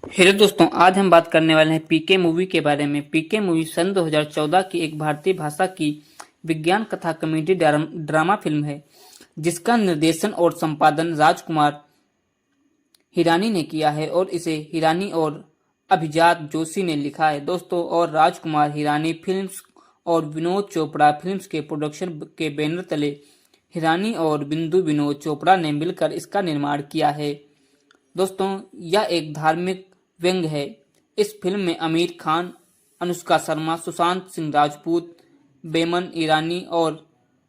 Hello दोस्तों, आज हम बात करने वाले हैं पीके मूवी के बारे में। पीके मूवी सन 2014 की एक भारतीय भाषा की विज्ञान कथा कॉमेडी ड्रामा फिल्म है, जिसका निर्देशन और संपादन राजकुमार हिरानी ने किया है और इसे हिरानी और अभिजात जोशी ने लिखा है। दोस्तों, और राजकुमार हिरानी फिल्म्स और विनोद चोपड़ा फिल्म्स के प्रोडक्शन के बैनर तले हिरानी और बिंदु विनोद चोपड़ा ने मिलकर इसका निर्माण किया है। दोस्तों, यह एक धार्मिक व्यंग्य है। इस फिल्म में आमिर खान, अनुष्का शर्मा, सुशांत सिंह राजपूत, बेमन ईरानी और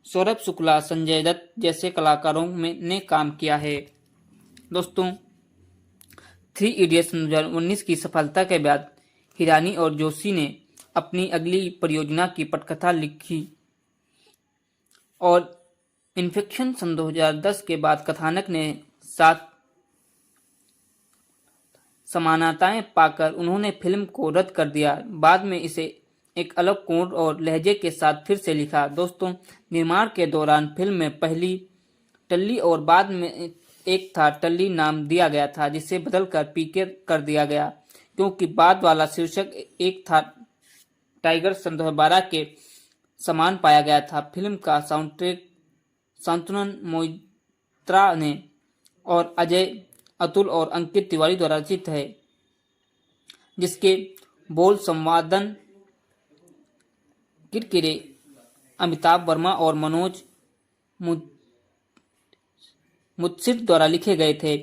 सौरभ शुक्ला, संजय दत्त जैसे कलाकारों ने काम किया है। दोस्तों, 3 इडियट्स 2019 की सफलता के बाद हिरानी और जोशी ने अपनी अगली परियोजना की पटकथा लिखी और इन्फेक्शन सन 2010 के बाद कथानक ने साथ समानताएं पाकर उन्होंने फिल्म को रद्द कर दिया। बाद में इसे एक अलग कोण और लहजे के साथ फिर से लिखा। दोस्तों, निर्माण के दौरान फिल्म में पहली टल्ली और बाद में एक था टल्ली नाम दिया गया था, जिसे बदलकर पीके कर दिया गया, क्योंकि बाद वाला शीर्षक एक था टाइगर सन 2012 के समान पाया गया था। फिल्म का साउंडट्रैक शांतनु मोइत्रा ने और अजय अतुल और अंकित तिवारी द्वारा रचित है, जिसके बोल संवादन किरकिरे अमिताभ वर्मा और मनोज मुत्सिर द्वारा लिखे गए थे।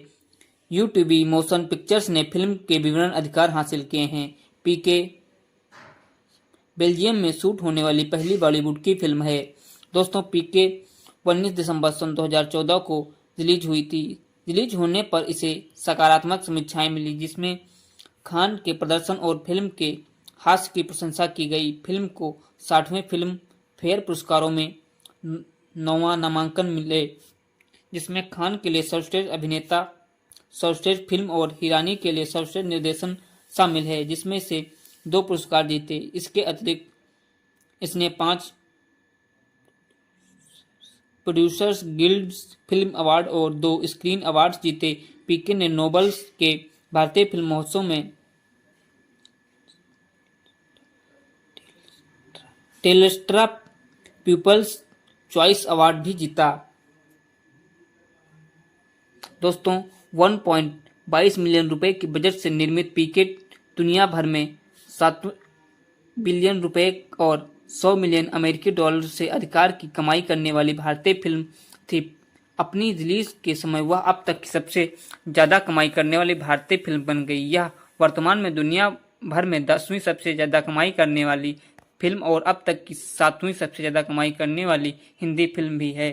यूटीबी मोशन पिक्चर्स ने फिल्म के विवरण अधिकार हासिल किए हैं। पीके बेल्जियम में शूट होने वाली पहली बॉलीवुड की फिल्म है। दोस्तों, पीके 19 दिसंबर सन 2014 को रिलीज हुई थी। रिलीज होने पर इसे सकारात्मक समीक्षाएं मिली, जिसमें खान के प्रदर्शन और फिल्म के हास्य की प्रशंसा की गई। फिल्म को 60वें फिल्म फेयर पुरस्कारों में 9वां नामांकन मिले, जिसमें खान के लिए सर्वश्रेष्ठ अभिनेता, सर्वश्रेष्ठ फिल्म और हिरानी के लिए सर्वश्रेष्ठ निर्देशन शामिल है, जिसमें से 2 पुरस्कार जीते। इसके अतिरिक्त इसने 5 प्रोड्यूसर्स गिल्ड फिल्म अवार्ड और 2 स्क्रीन अवार्ड्स जीते। पीके ने नोबल्स के भारतीय फिल्म महोत्सव में टेलेस्ट्रा पीपल्स चॉइस अवार्ड भी जीता। दोस्तों, 1.22 मिलियन रुपए के बजट से निर्मित पीके दुनिया भर में 7 बिलियन रुपए और 100 मिलियन अमेरिकी डॉलर से अधिकार की कमाई करने वाली भारतीय फिल्म थी। अपनी रिलीज के समय वह अब तक की सबसे ज्यादा कमाई करने वाली भारतीय फिल्म बन गई। यह वर्तमान में दुनिया भर में 10वीं सबसे ज्यादा कमाई करने वाली फिल्म और अब तक की 7वीं सबसे ज्यादा कमाई करने वाली हिंदी फिल्म भी है।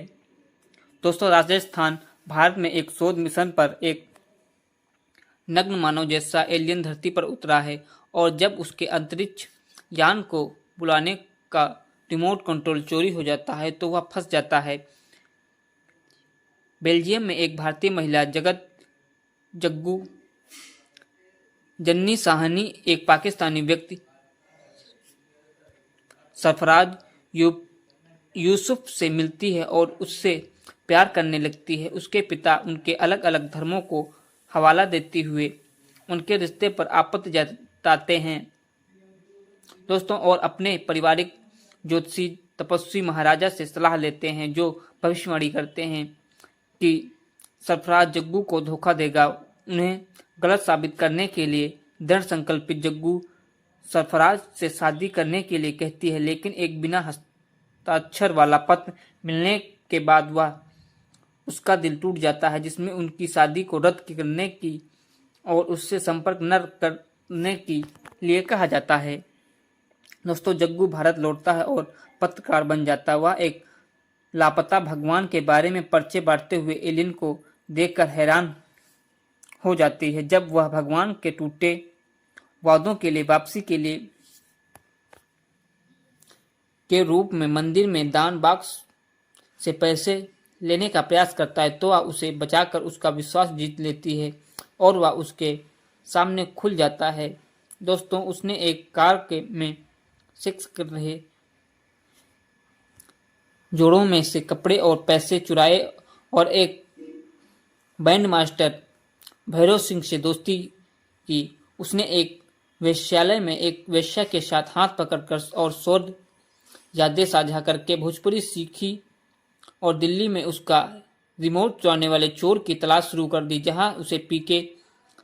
दोस्तों, राजस्थान भारत में एक शोध मिशन पर एक नग्न मानव जैसा एलियन धरती पर उतरा है, और जब उसके अंतरिक्ष यान को बुलाने का रिमोट कंट्रोल चोरी हो जाता है तो वह फंस जाता है। बेल्जियम में एक भारतीय महिला जग्गू जन्नी साहनी एक पाकिस्तानी व्यक्ति सरफराज यूसुफ से मिलती है और उससे प्यार करने लगती है। उसके पिता उनके अलग अलग धर्मों को हवाला देते हुए उनके रिश्ते पर आपत्ति जताते हैं। दोस्तों, और अपने पारिवारिक ज्योतिषी तपस्वी महाराजा से सलाह लेते हैं, जो भविष्यवाणी करते हैं कि सरफराज जग्गू को धोखा देगा। उन्हें गलत साबित करने के लिए दृढ़ संकल्पित जग्गू सरफराज से शादी करने के लिए कहती है, लेकिन एक बिना हस्ताक्षर वाला पत्र मिलने के बाद वह उसका दिल टूट जाता है, जिसमें उनकी शादी को रद्द करने की और उससे संपर्क न करने के लिए कहा जाता है। दोस्तों, जग्गू भारत लौटता है और पत्रकार बन जाता है। वह एक लापता भगवान के बारे में पर्चे बांटते हुए एलियन को देखकर हैरान हो जाती है। जब वह भगवान के टूटे वादों के लिए वापसी के रूप में मंदिर में दान बॉक्स से पैसे लेने का प्रयास करता है, तो वह उसे बचाकर उसका विश्वास जीत लेती है और वह उसके सामने खुल जाता है। दोस्तों, उसने एक कार में सेक्स कर रहे जोड़ों में से कपड़े और पैसे चुराए और एक बैंड मास्टर भैरव सिंह से दोस्ती की। उसने एक वेश्यालय में एक वेश्या के साथ हाथ पकड़कर और शोध यादें साझा करके भोजपुरी सीखी और दिल्ली में उसका रिमोट चुराने वाले चोर की तलाश शुरू कर दी, जहां उसे पीके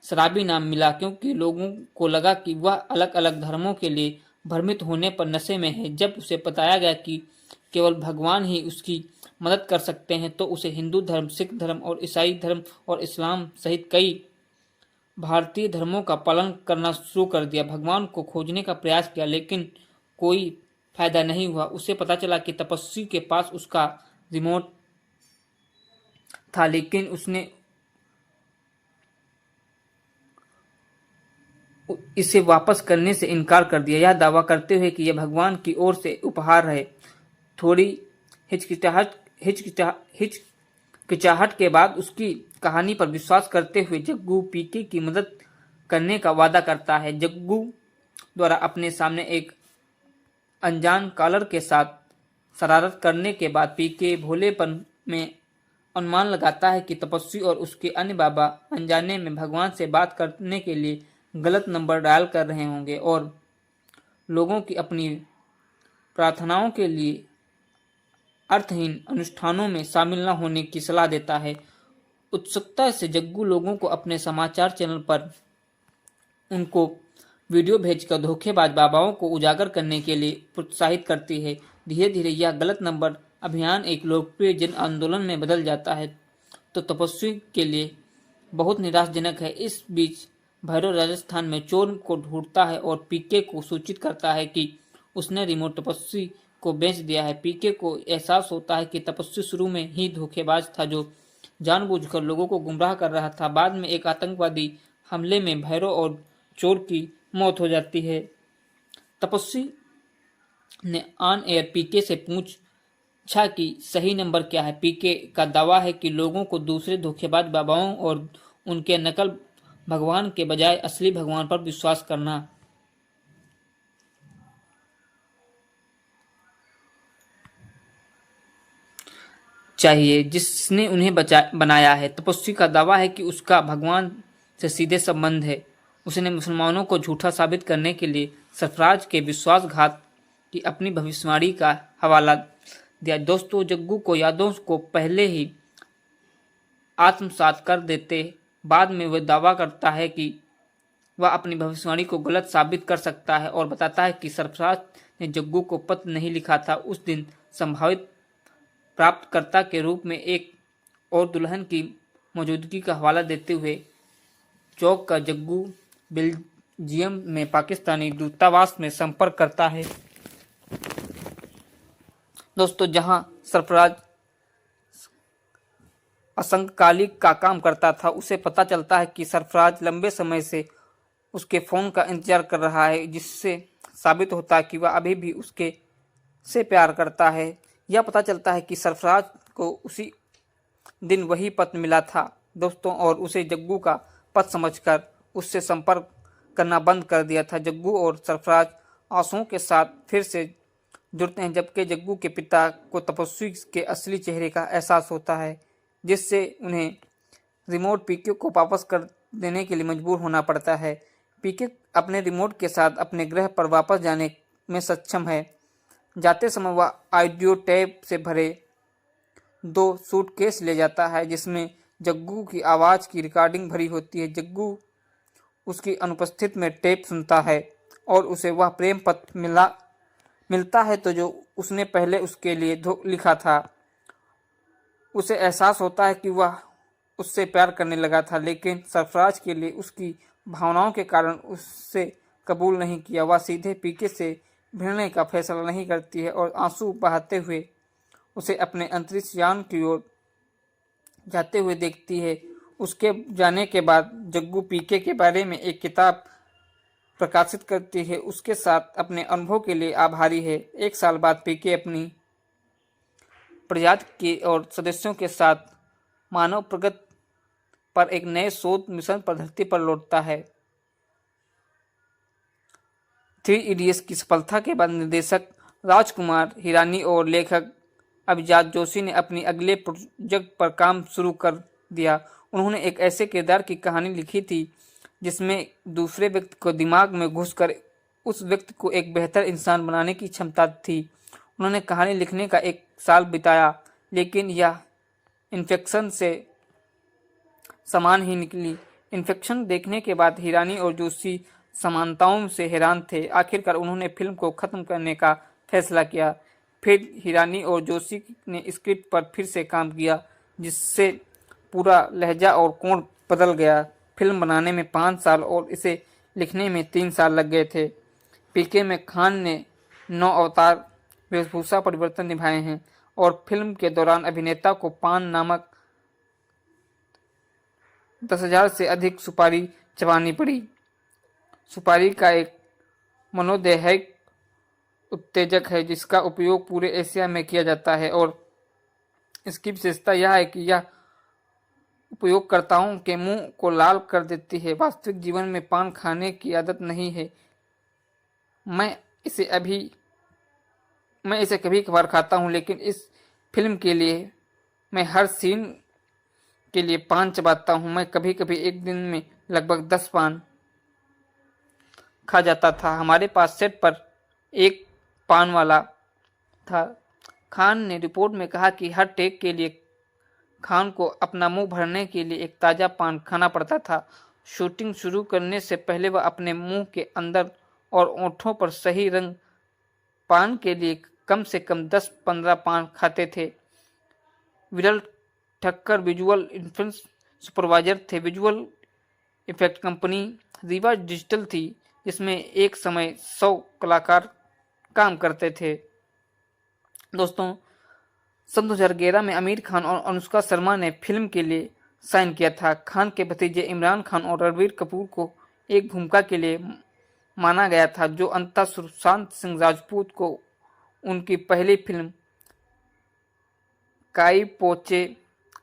शराबी नाम मिला क्योंकि लोगों को लगा कि वह अलग अलग धर्मों के लिए भ्रमित होने पर नशे में है। जब उसे बताया गया कि केवल भगवान ही उसकी मदद कर सकते हैं तो उसे हिंदू धर्म, सिख धर्म और ईसाई धर्म और इस्लाम सहित कई भारतीय धर्मों का पालन करना शुरू कर दिया। भगवान को खोजने का प्रयास किया लेकिन कोई फायदा नहीं हुआ। उसे पता चला कि तपस्वी के पास उसका रिमोट था, लेकिन उसने इसे वापस करने से इनकार कर दिया, यह दावा करते हुए कि यह भगवान की ओर से उपहार है। थोड़ी हिचकिचाहट के बाद उसकी कहानी पर विश्वास करते हुए जग्गू पीके की मदद करने का वादा करता है। जग्गू द्वारा अपने सामने एक अनजान कॉलर के साथ शरारत करने के बाद पीके भोलेपन में अनुमान लगाता है कि तपस्वी और उसके अन्य बाबा अनजाने में भगवान से बात करने के लिए गलत नंबर डायल कर रहे होंगे और लोगों की अपनी प्रार्थनाओं के लिए अर्थहीन अनुष्ठानों में शामिल न होने की सलाह देता है। उत्सुकता से जग्गू लोगों को अपने समाचार चैनल पर उनको वीडियो भेजकर धोखेबाज बाबाओं को उजागर करने के लिए प्रोत्साहित करती है। धीरे धीरे यह गलत नंबर अभियान एक लोकप्रिय जन आंदोलन में बदल जाता है तो तपस्वी के लिए बहुत निराशाजनक है। इस बीच भैरव राजस्थान में चोर को ढूंढता है और पीके को सूचित करता है कि उसने रिमोट तपस्वी को बेच दिया है। पीके को एहसास होता है कि तपस्वी शुरू में ही धोखेबाज था जो जानबूझकर लोगों को गुमराह कर रहा था। बाद में एक आतंकवादी हमले में भैरव और चोर की मौत हो जाती है। तपस्वी ने ऑन एयर पीके से पूछा कि सही नंबर क्या है। पीके का दावा है कि लोगों को दूसरे धोखेबाज बाबाओं और उनके नकल भगवान के बजाय असली भगवान पर विश्वास करना चाहिए जिसने उन्हें बनाया है। तपस्वी का दावा है कि उसका भगवान से सीधे संबंध है। उसने मुसलमानों को झूठा साबित करने के लिए सरफराज के विश्वासघात की अपनी भविष्यवाणी का हवाला दिया। दोस्तों, जग्गू को यादों को पहले ही आत्मसात कर देते बाद में वह दावा करता है कि वह अपनी भविष्यवाणी को गलत साबित कर सकता है और बताता है कि सरफराज ने जग्गू को पत्र नहीं लिखा था। उस दिन संभावित प्राप्तकर्ता के रूप में एक और दुल्हन की मौजूदगी का हवाला देते हुए चौक का जग्गू बेल्जियम में पाकिस्तानी दूतावास में संपर्क करता है। दोस्तों, जहां सरफराज असंकालिक का काम करता था, उसे पता चलता है कि सरफराज लंबे समय से उसके फ़ोन का इंतजार कर रहा है, जिससे साबित होता है कि वह अभी भी उसके से प्यार करता है। यह पता चलता है कि सरफराज को उसी दिन वही पत्र मिला था दोस्तों, और उसे जग्गू का पत्र समझकर उससे संपर्क करना बंद कर दिया था। जग्गू और सरफराज आंसुओं के साथ फिर से जुड़ते हैं, जबकि जग्गू के पिता को तपस्वी के असली चेहरे का एहसास होता है, जिससे उन्हें रिमोट पीके को वापस कर देने के लिए मजबूर होना पड़ता है। पीके अपने रिमोट के साथ अपने ग्रह पर वापस जाने में सक्षम है। जाते समय वह ऑडियो टेप से भरे 2 सूटकेस ले जाता है, जिसमें जग्गू की आवाज़ की रिकॉर्डिंग भरी होती है। जग्गू उसकी अनुपस्थिति में टेप सुनता है और उसे वह प्रेम पत्र मिलता है तो जो उसने पहले उसके लिए लिखा था। उसे एहसास होता है कि वह उससे प्यार करने लगा था, लेकिन सरफराज के लिए उसकी भावनाओं के कारण उससे कबूल नहीं किया। वह सीधे पीके से भिड़ने का फैसला नहीं करती है और आंसू बहाते हुए उसे अपने अंतरिक्ष यान की ओर जाते हुए देखती है। उसके जाने के बाद जग्गू पीके के बारे में एक किताब प्रकाशित करती है, उसके साथ अपने अनुभव के लिए आभारी है। 1 साल बाद पीके अपनी प्रजाति के और सदस्यों के साथ मानव प्रगति पर एक नए शोध मिशन पर धरती पर लौटता है। 3 इडियट्स की सफलता के बाद निर्देशक राजकुमार हिरानी और लेखक अभिजात जोशी ने अपनी अगले प्रोजेक्ट पर काम शुरू कर दिया। उन्होंने एक ऐसे किरदार की कहानी लिखी थी जिसमें दूसरे व्यक्ति को दिमाग में घुसकर उस व्यक्ति को एक बेहतर इंसान बनाने की क्षमता थी। उन्होंने कहानी लिखने का 1 साल बिताया, लेकिन यह इन्फेक्शन से समान ही निकली। इन्फेक्शन देखने के बाद हिरानी और जोशी समानताओं से हैरान थे। आखिरकार उन्होंने फिल्म को खत्म करने का फैसला किया। फिर हिरानी और जोशी ने स्क्रिप्ट पर फिर से काम किया, जिससे पूरा लहजा और कोण बदल गया। फिल्म बनाने में 5 साल और इसे लिखने में 3 साल लग गए थे। पीके में खान ने 9 अवतार वेशभूषा परिवर्तन निभाए हैं और फिल्म के दौरान अभिनेता को पान नामक 10,000 से अधिक सुपारी चबानी पड़ी। सुपारी का एक मनोदैहिक उत्तेजक है जिसका उपयोग पूरे एशिया में किया जाता है और इसकी विशेषता यह है कि यह उपयोगकर्ताओं के मुंह को लाल कर देती है। वास्तविक जीवन में पान खाने की आदत नहीं है। मैं इसे कभी कभार खाता हूँ, लेकिन इस फिल्म के लिए मैं हर सीन के लिए पान चबाता हूँ। मैं कभी कभी एक दिन में लगभग 10 पान खा जाता था। हमारे पास सेट पर एक पान वाला था। खान ने रिपोर्ट में कहा कि हर टेक के लिए खान को अपना मुंह भरने के लिए एक ताज़ा पान खाना पड़ता था। शूटिंग शुरू करने से पहले वह अपने मुंह के अंदर और ओंठों पर सही रंग पान के लिए कम से कम 10-15 पान खाते थे। विरल ठक्कर विजुअल इफेक्ट्स सुपरवाइजर थे। Visual effect company Rewa digital थी, जिसमें एक समय 100 कलाकार काम करते थे। दोस्तों, सन 2011 में आमिर खान और अनुष्का शर्मा ने फिल्म के लिए साइन किया था। खान के भतीजे इमरान खान और रणबीर कपूर को एक भूमिका के लिए माना गया था, जो अंततः सुशांत सिंह राजपूत को उनकी पहली फिल्म काई पो चे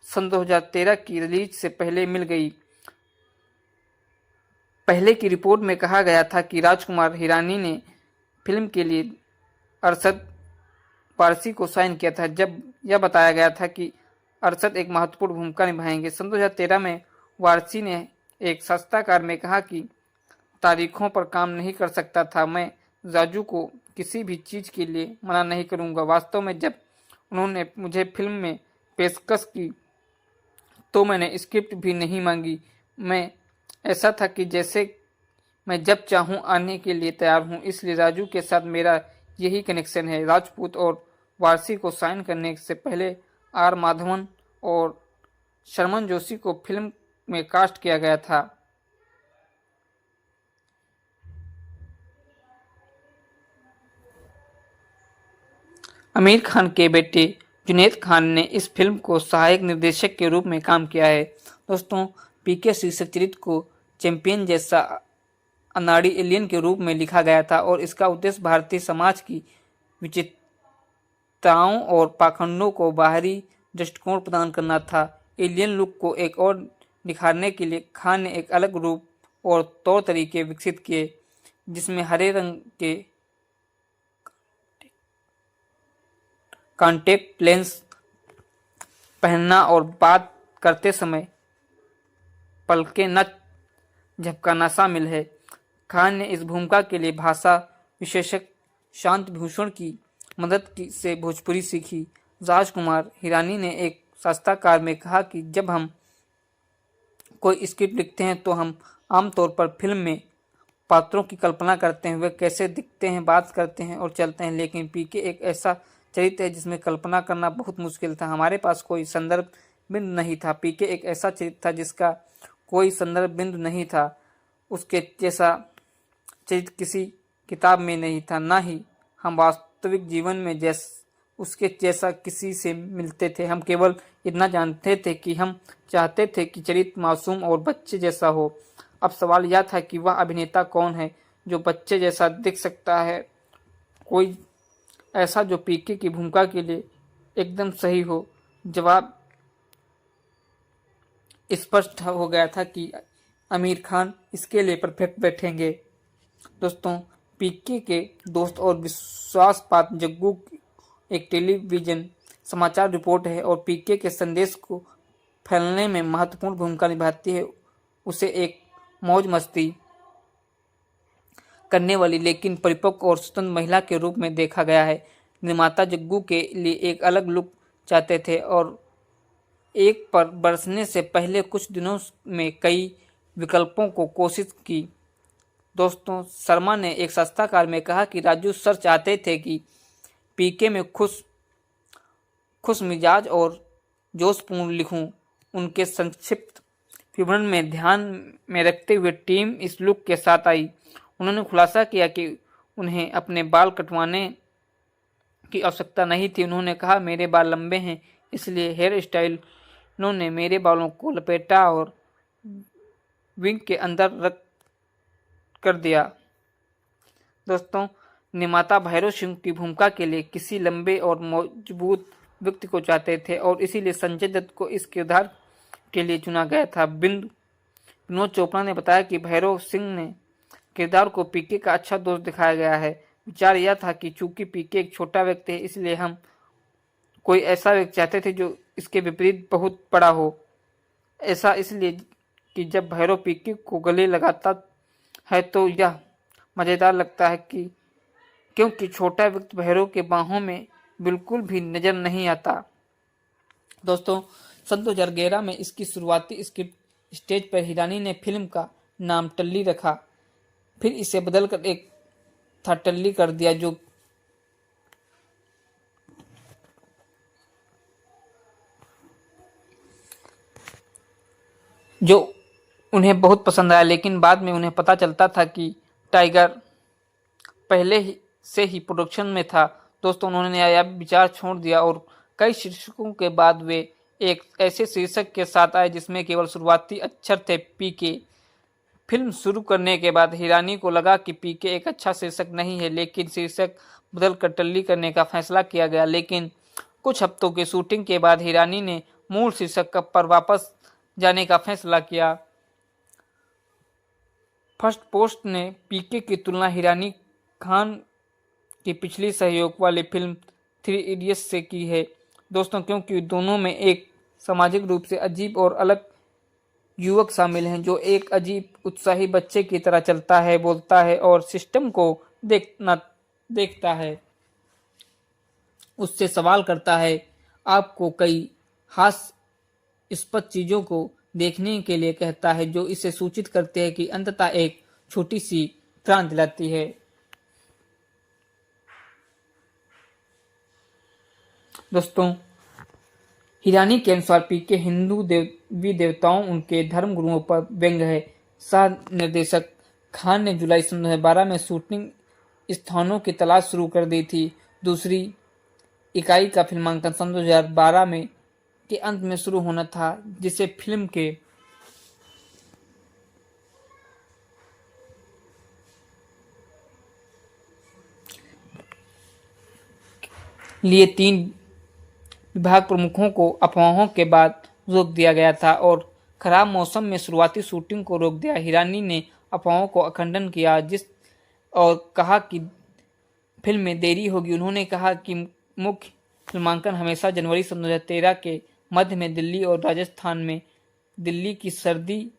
सन 2013 की रिलीज से पहले मिल गई। पहले की रिपोर्ट में कहा गया था कि राजकुमार हिरानी ने फिल्म के लिए अरशद वारसी को साइन किया था, जब यह बताया गया था कि अरशद एक महत्वपूर्ण भूमिका निभाएंगे। सन 2013 में वारसी ने एक साक्षात्कार में कहा कि तारीखों पर काम नहीं कर सकता था। मैं राजू को किसी भी चीज़ के लिए मना नहीं करूंगा। वास्तव में जब उन्होंने मुझे फिल्म में पेशकश की तो मैंने स्क्रिप्ट भी नहीं मांगी। मैं ऐसा था कि जैसे मैं जब चाहूँ आने के लिए तैयार हूँ, इसलिए राजू के साथ मेरा यही कनेक्शन है। राजपूत और वारसी को साइन करने से पहले आर माधवन और शर्मन जोशी को फिल्म में कास्ट किया गया था। आमिर खान के बेटे जुनैद खान ने इस फिल्म को सहायक निर्देशक के रूप में काम किया है। दोस्तों, पीके शीर्षक चरित्र को चैंपियन जैसा अनाड़ी एलियन के रूप में लिखा गया था और इसका उद्देश्य भारतीय समाज की विचित्रताओं और पाखंडों को बाहरी दृष्टिकोण प्रदान करना था। एलियन लुक को एक और निखारने के लिए खान ने एक अलग रूप और तौर तरीके विकसित किए, जिसमें हरे रंग के कॉन्टैक्ट लेंस पहनना और बात करते समय पलकें न झपकाना शामिल है। खान ने इस भूमिका के लिए भाषा विशेषज्ञ शांत भूषण की मदद से भोजपुरी सीखी। राजकुमार हिरानी ने एक साक्षात्कार में कहा कि जब हम कोई स्क्रिप्ट लिखते हैं तो हम आमतौर पर फिल्म में पात्रों की कल्पना करते हैं, वे कैसे दिखते हैं, बात करते हैं और चलते हैं, लेकिन पीके एक ऐसा चरित्र है जिसमें कल्पना करना बहुत मुश्किल था। हमारे पास कोई संदर्भ बिंदु नहीं था। पीके एक ऐसा चरित्र था जिसका कोई संदर्भ बिंदु नहीं था। उसके जैसा चरित्र किसी किताब में नहीं था, ना ही हम वास्तविक जीवन में उसके जैसा किसी से मिलते थे। हम केवल इतना जानते थे कि हम चाहते थे कि चरित्र मासूम और बच्चे जैसा हो। अब सवाल यह था कि वह अभिनेता कौन है जो बच्चे जैसा दिख सकता है, कोई ऐसा जो पीके की भूमिका के लिए एकदम सही हो। जवाब स्पष्ट हो गया था कि आमिर खान इसके लिए परफेक्ट बैठेंगे। दोस्तों, पीके के दोस्त और विश्वासपात्र जग्गू एक टेलीविजन समाचार रिपोर्ट है और पीके के संदेश को फैलाने में महत्वपूर्ण भूमिका निभाती है। उसे एक मौज मस्ती करने वाली लेकिन परिपक्व और स्वतंत्र महिला के रूप में देखा गया है। निर्माता जग्गू के लिए एक अलग लुक चाहते थे और एक पर बरसने से पहले कुछ दिनों में कई विकल्पों को कोशिश की। दोस्तों, शर्मा ने एक साक्षात्कार में कहा कि राजू सर चाहते थे कि पीके में खुश मिजाज और जोशपूर्ण लिखूं। उनके संक्षिप्त विवरण में ध्यान में रखते हुए टीम इस लुक के साथ आई। उन्होंने खुलासा किया कि उन्हें अपने बाल कटवाने की आवश्यकता नहीं थी। उन्होंने कहा, मेरे बाल लंबे हैं, इसलिए हेयर स्टाइलों ने मेरे बालों को लपेटा और विग के अंदर रख कर दिया। दोस्तों, निर्माता भैरव सिंह की भूमिका के लिए किसी लंबे और मजबूत व्यक्ति को चाहते थे और इसीलिए संजय दत्त को इस किरदार के लिए चुना गया था। विनोद चोपड़ा ने बताया कि भैरव सिंह ने किरदार को पीके का अच्छा दोस्त दिखाया गया है। विचार यह था कि चूंकि पीके एक छोटा व्यक्ति है, इसलिए हम कोई ऐसा व्यक्ति चाहते थे जो इसके विपरीत बहुत बड़ा हो। ऐसा इसलिए कि जब भैरव पीके को गले लगाता है तो यह मज़ेदार लगता है कि क्योंकि छोटा व्यक्ति भैरव के बाहों में बिल्कुल भी नजर नहीं आता। दोस्तों, सन 2011 में इसकी शुरुआती स्क्रिप्ट स्टेज पर हिरानी ने फिल्म का नाम टल्ली रखा, फिर इसे बदलकर एक था टल्ली कर दिया, जो उन्हें बहुत पसंद आया। लेकिन बाद में उन्हें पता चलता था कि टाइगर पहले से ही प्रोडक्शन में था। दोस्तों, उन्होंने यह विचार छोड़ दिया और कई शीर्षकों के बाद वे एक ऐसे शीर्षक के साथ आए जिसमें केवल शुरुआती अक्षर थे, पीके। फिल्म शुरू करने के बाद हिरानी को लगा कि पीके एक अच्छा शीर्षक नहीं है, लेकिन शीर्षक बदलकर टल्ली करने का फैसला किया गया। लेकिन कुछ हफ्तों की शूटिंग के बाद हिरानी ने मूल शीर्षक पर वापस जाने का फैसला किया। फर्स्ट पोस्ट ने पीके की तुलना हिरानी खान की पिछली सहयोग वाली फिल्म 3 इडियट्स से की है। दोस्तों, क्योंकि दोनों में एक सामाजिक रूप से अजीब और अलग युवक शामिल हैं जो एक अजीब उत्साही बच्चे की तरह चलता है, बोलता है और सिस्टम को देखता है, उससे सवाल करता है, आपको कई हास्यास्पद चीजों को देखने के लिए कहता है जो इसे सूचित करते हैं कि अंततः एक छोटी सी क्रांति लाती है। दोस्तों, हिरानी के अनुसार पीके हिंदू देवी देवताओं, उनके धर्म गुरुओं पर व्यंग्य है। सह निर्देशक खान ने जुलाई सन 2012 में शूटिंग स्थानों की तलाश शुरू कर दी थी। दूसरी इकाई का फिल्मांकन सन 2012 में के अंत में शुरू होना था, जिसे फिल्म के लिए 3 विभाग प्रमुखों को अफवाहों के बाद रोक दिया गया था और खराब मौसम में शुरुआती शूटिंग को रोक दिया। हिरानी ने अफवाहों को खंडन किया और कहा कि फिल्म में देरी होगी। उन्होंने कहा कि मुख्य फिल्मांकन हमेशा जनवरी सन 2013 के मध्य में दिल्ली और राजस्थान में दिल्ली की सर्दी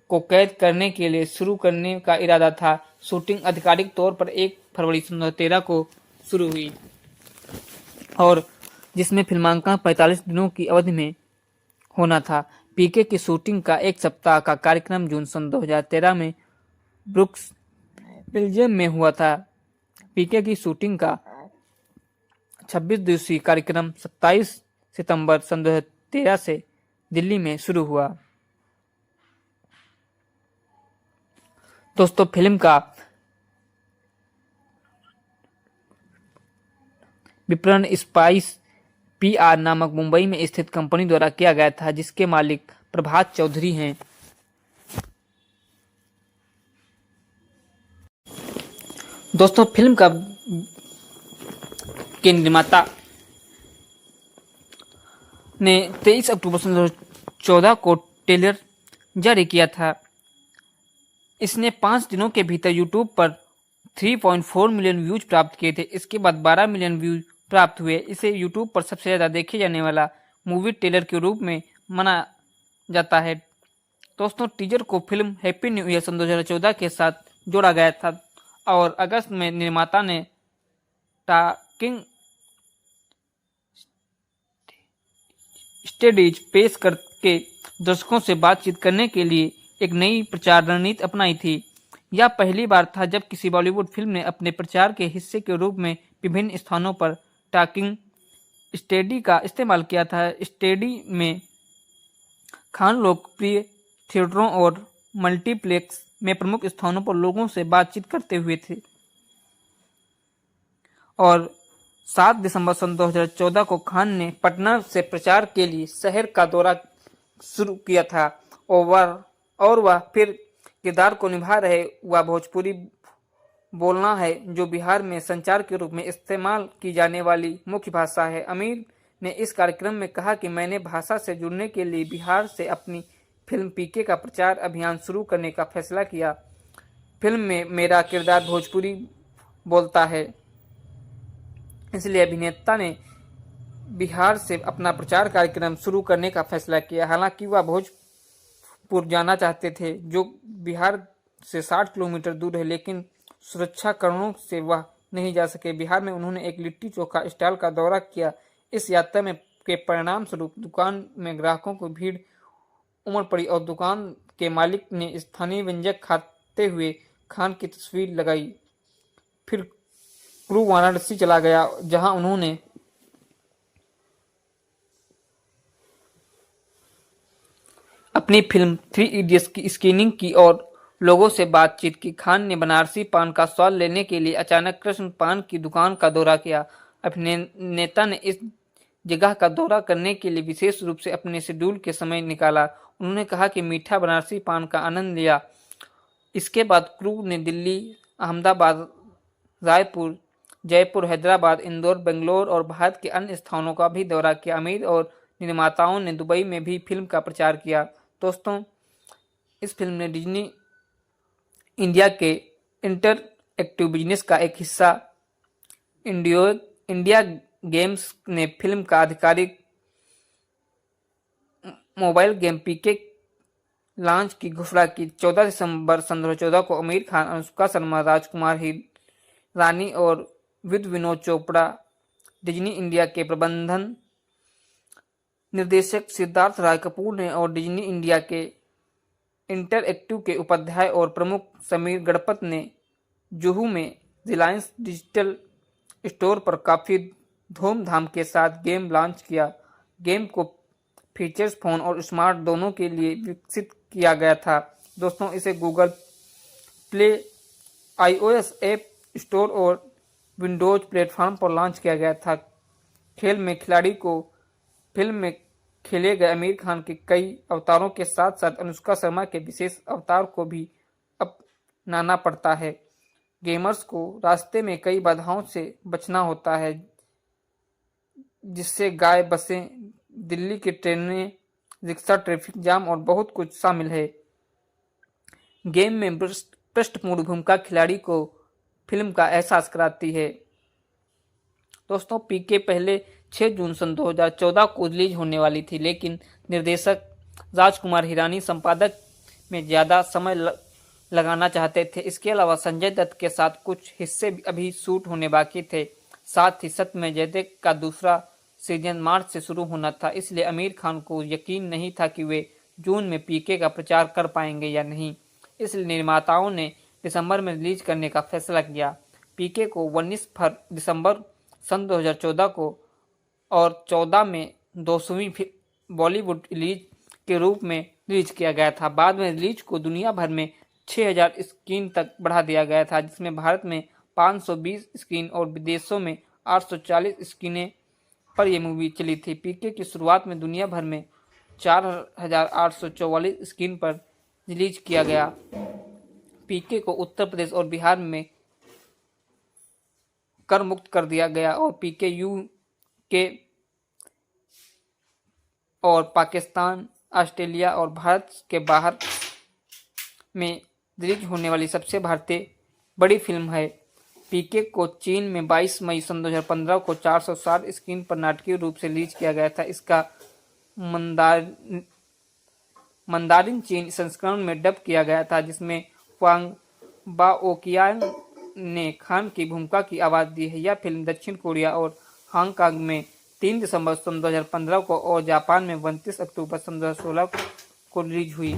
को कैद करने के लिए शुरू करने का इरादा था। शूटिंग आधिकारिक तौर पर 1 फरवरी सन 2013 को शुरू हुई और जिसमें फिल्मांकन 45 दिनों की अवधि में होना था। पीके की शूटिंग का 1 सप्ताह का कार्यक्रम जून सन 2013 में ब्रुक्स, बेल्जियम में हुआ था। पीके की शूटिंग का 26 दिवसीय कार्यक्रम 27 सितंबर सन 2013 से दिल्ली में शुरू हुआ। दोस्तों, फिल्म का विपणन स्पाइस PR नामक मुंबई में स्थित कंपनी द्वारा किया गया था, जिसके मालिक प्रभात चौधरी हैं। दोस्तों, फिल्म के निर्माता ने 23 अक्टूबर 2014 को ट्रेलर जारी किया था। इसने 5 दिनों के भीतर यूट्यूब पर 3.4 मिलियन व्यूज प्राप्त किए थे। इसके बाद 12 मिलियन व्यूज प्राप्त हुए। इसे यूट्यूब पर सबसे ज़्यादा देखे जाने वाला मूवी ट्रेलर के रूप में माना जाता है। दोस्तों टीजर को फिल्म हैप्पी न्यू ईयर सन 2014 के साथ जोड़ा गया था और अगस्त में निर्माता ने टॉकिंग स्टेडीज पेश करके दर्शकों से बातचीत करने के लिए एक नई प्रचार रणनीति अपनाई थी। यह पहली बार था जब किसी बॉलीवुड फिल्म ने अपने प्रचार के हिस्से के रूप में विभिन्न स्थानों पर टॉकिंग स्टेडी का इस्तेमाल किया था। स्टेडी में खान लोकप्रिय थिएटरों और मल्टीप्लेक्स में प्रमुख स्थानों पर लोगों से बातचीत करते हुए थे और 7 दिसंबर सन 2014 को खान ने पटना से प्रचार के लिए शहर का दौरा शुरू किया था और वह फिर किरदार को निभा रहे। वह भोजपुरी बोलना है जो बिहार में संचार के रूप में इस्तेमाल की जाने वाली मुख्य भाषा है। आमिर ने इस कार्यक्रम में कहा कि मैंने भाषा से जुड़ने के लिए बिहार से अपनी फिल्म पीके का प्रचार अभियान शुरू करने का फैसला किया। फिल्म में मेरा किरदार भोजपुरी बोलता है, इसलिए अभिनेता ने बिहार से अपना प्रचार कार्यक्रम शुरू करने का फैसला किया। हालांकि वह भोजपुर जाना चाहते थे जो बिहार से 60 किलोमीटर दूर है, लेकिन सुरक्षा कारणों से वह नहीं जा सके। बिहार में उन्होंने एक लिट्टी चोखा स्टॉल का दौरा किया। इस यात्रा में के परिणाम स्वरूप दुकान में ग्राहकों को भीड़ उमड़ पड़ी और दुकान के मालिक ने स्थानीय व्यंजन खाते हुए खान की तस्वीर लगाई। फिर क्रू वाराणसी चला गया जहां उन्होंने अपनी फिल्म 3 इडियट्स की स्क्रीनिंग की और लोगों से बातचीत की। खान ने बनारसी पान का स्वाद लेने के लिए अचानक कृष्ण पान की दुकान का दौरा किया। अभिनेता ने इस जगह का दौरा करने के लिए विशेष रूप से अपने शेड्यूल के समय निकाला। उन्होंने कहा कि मीठा बनारसी पान का आनंद लिया। इसके बाद क्रू ने दिल्ली, अहमदाबाद, रायपुर, जयपुर, हैदराबाद, इंदौर, बेंगलोर और भारत के अन्य स्थानों का भी दौरा किया। आमिर और निर्माताओं ने दुबई में भी फिल्म का प्रचार किया। दोस्तों इस फिल्म ने डिज्नी इंडिया के इंटरएक्टिव बिजनेस का एक हिस्सा इंडिया गेम्स ने फिल्म का आधिकारिक मोबाइल गेम पीके लॉन्च की घोषणा की। 14 दिसंबर सन 2014 को आमिर खान, अनुष्का शर्मा, राजकुमार हिरानी और विनोद चोपड़ा, डिज्नी इंडिया के प्रबंधन निर्देशक सिद्धार्थ राय कपूर ने और डिज्नी इंडिया के इंटरएक्टिव के उपाध्याय और प्रमुख समीर गणपत ने जुहू में रिलायंस डिजिटल स्टोर पर काफी धूमधाम के साथ गेम लॉन्च किया। गेम को फीचर्स फोन और स्मार्ट दोनों के लिए विकसित किया गया था। दोस्तों इसे Google play, iOS app store और विंडोज प्लेटफॉर्म पर लॉन्च किया गया था। खेल में खिलाड़ी को फिल्म में खेले गए आमिर खान के कई अवतारों के साथ साथ अनुष्का शर्मा के विशेष अवतार को भी अपनाना पड़ता है। गेमर्स को रास्ते में कई बाधाओं से बचना होता है, जिससे गाय, बसें, दिल्ली की ट्रेनें, रिक्शा, ट्रैफिक जाम और बहुत कुछ शामिल है। गेम में पृष्ठभूमि भूमिका खिलाड़ी को फिल्म का एहसास कराती है। दोस्तों पीके पहले 6 जून सन 2014 को रिलीज होने वाली थी, लेकिन निर्देशक राजकुमार हिरानी संपादक में ज़्यादा समय लगाना चाहते थे। इसके अलावा संजय दत्त के साथ कुछ हिस्से अभी शूट होने बाकी थे। साथ ही सत्यमेव जयते का दूसरा सीजन मार्च से शुरू होना था, इसलिए आमिर खान को यकीन नहीं था कि वे जून में पीके का प्रचार कर पाएंगे या नहीं। इसलिए निर्माताओं ने दिसंबर में रिलीज करने का फैसला किया। पीके को 19 दिसंबर सन 2014 को और 14 में 200वीं बॉलीवुड रिलीज के रूप में रिलीज किया गया था। बाद में रिलीज को दुनिया भर में 6000 स्क्रीन तक बढ़ा दिया गया था, जिसमें भारत में 520 स्क्रीन और विदेशों में 840 स्क्रीनें पर यह मूवी चली थी। पीके की शुरुआत में दुनिया भर में 4844 स्क्रीन पर रिलीज किया गया। पीके को उत्तर प्रदेश और बिहार में कर मुक्त कर दिया गया और पीके यूके और पाकिस्तान, ऑस्ट्रेलिया और भारत के बाहर में रिलीज होने वाली सबसे भारतीय बड़ी फिल्म है। पीके को चीन में 22 मई सन 2015 को 460 स्क्रीन पर नाटकीय रूप से रिलीज किया गया था। इसका मंदारिन चीन संस्करण में डब किया गया था, जिसमें वांग बाओकियांग ने खान की भूमिका की आवाज दी है। यह फिल्म दक्षिण कोरिया और हांगकांग में 3 दिसंबर सन 2015 को और जापान में 29 अक्टूबर सन 2016 को रिलीज हुई।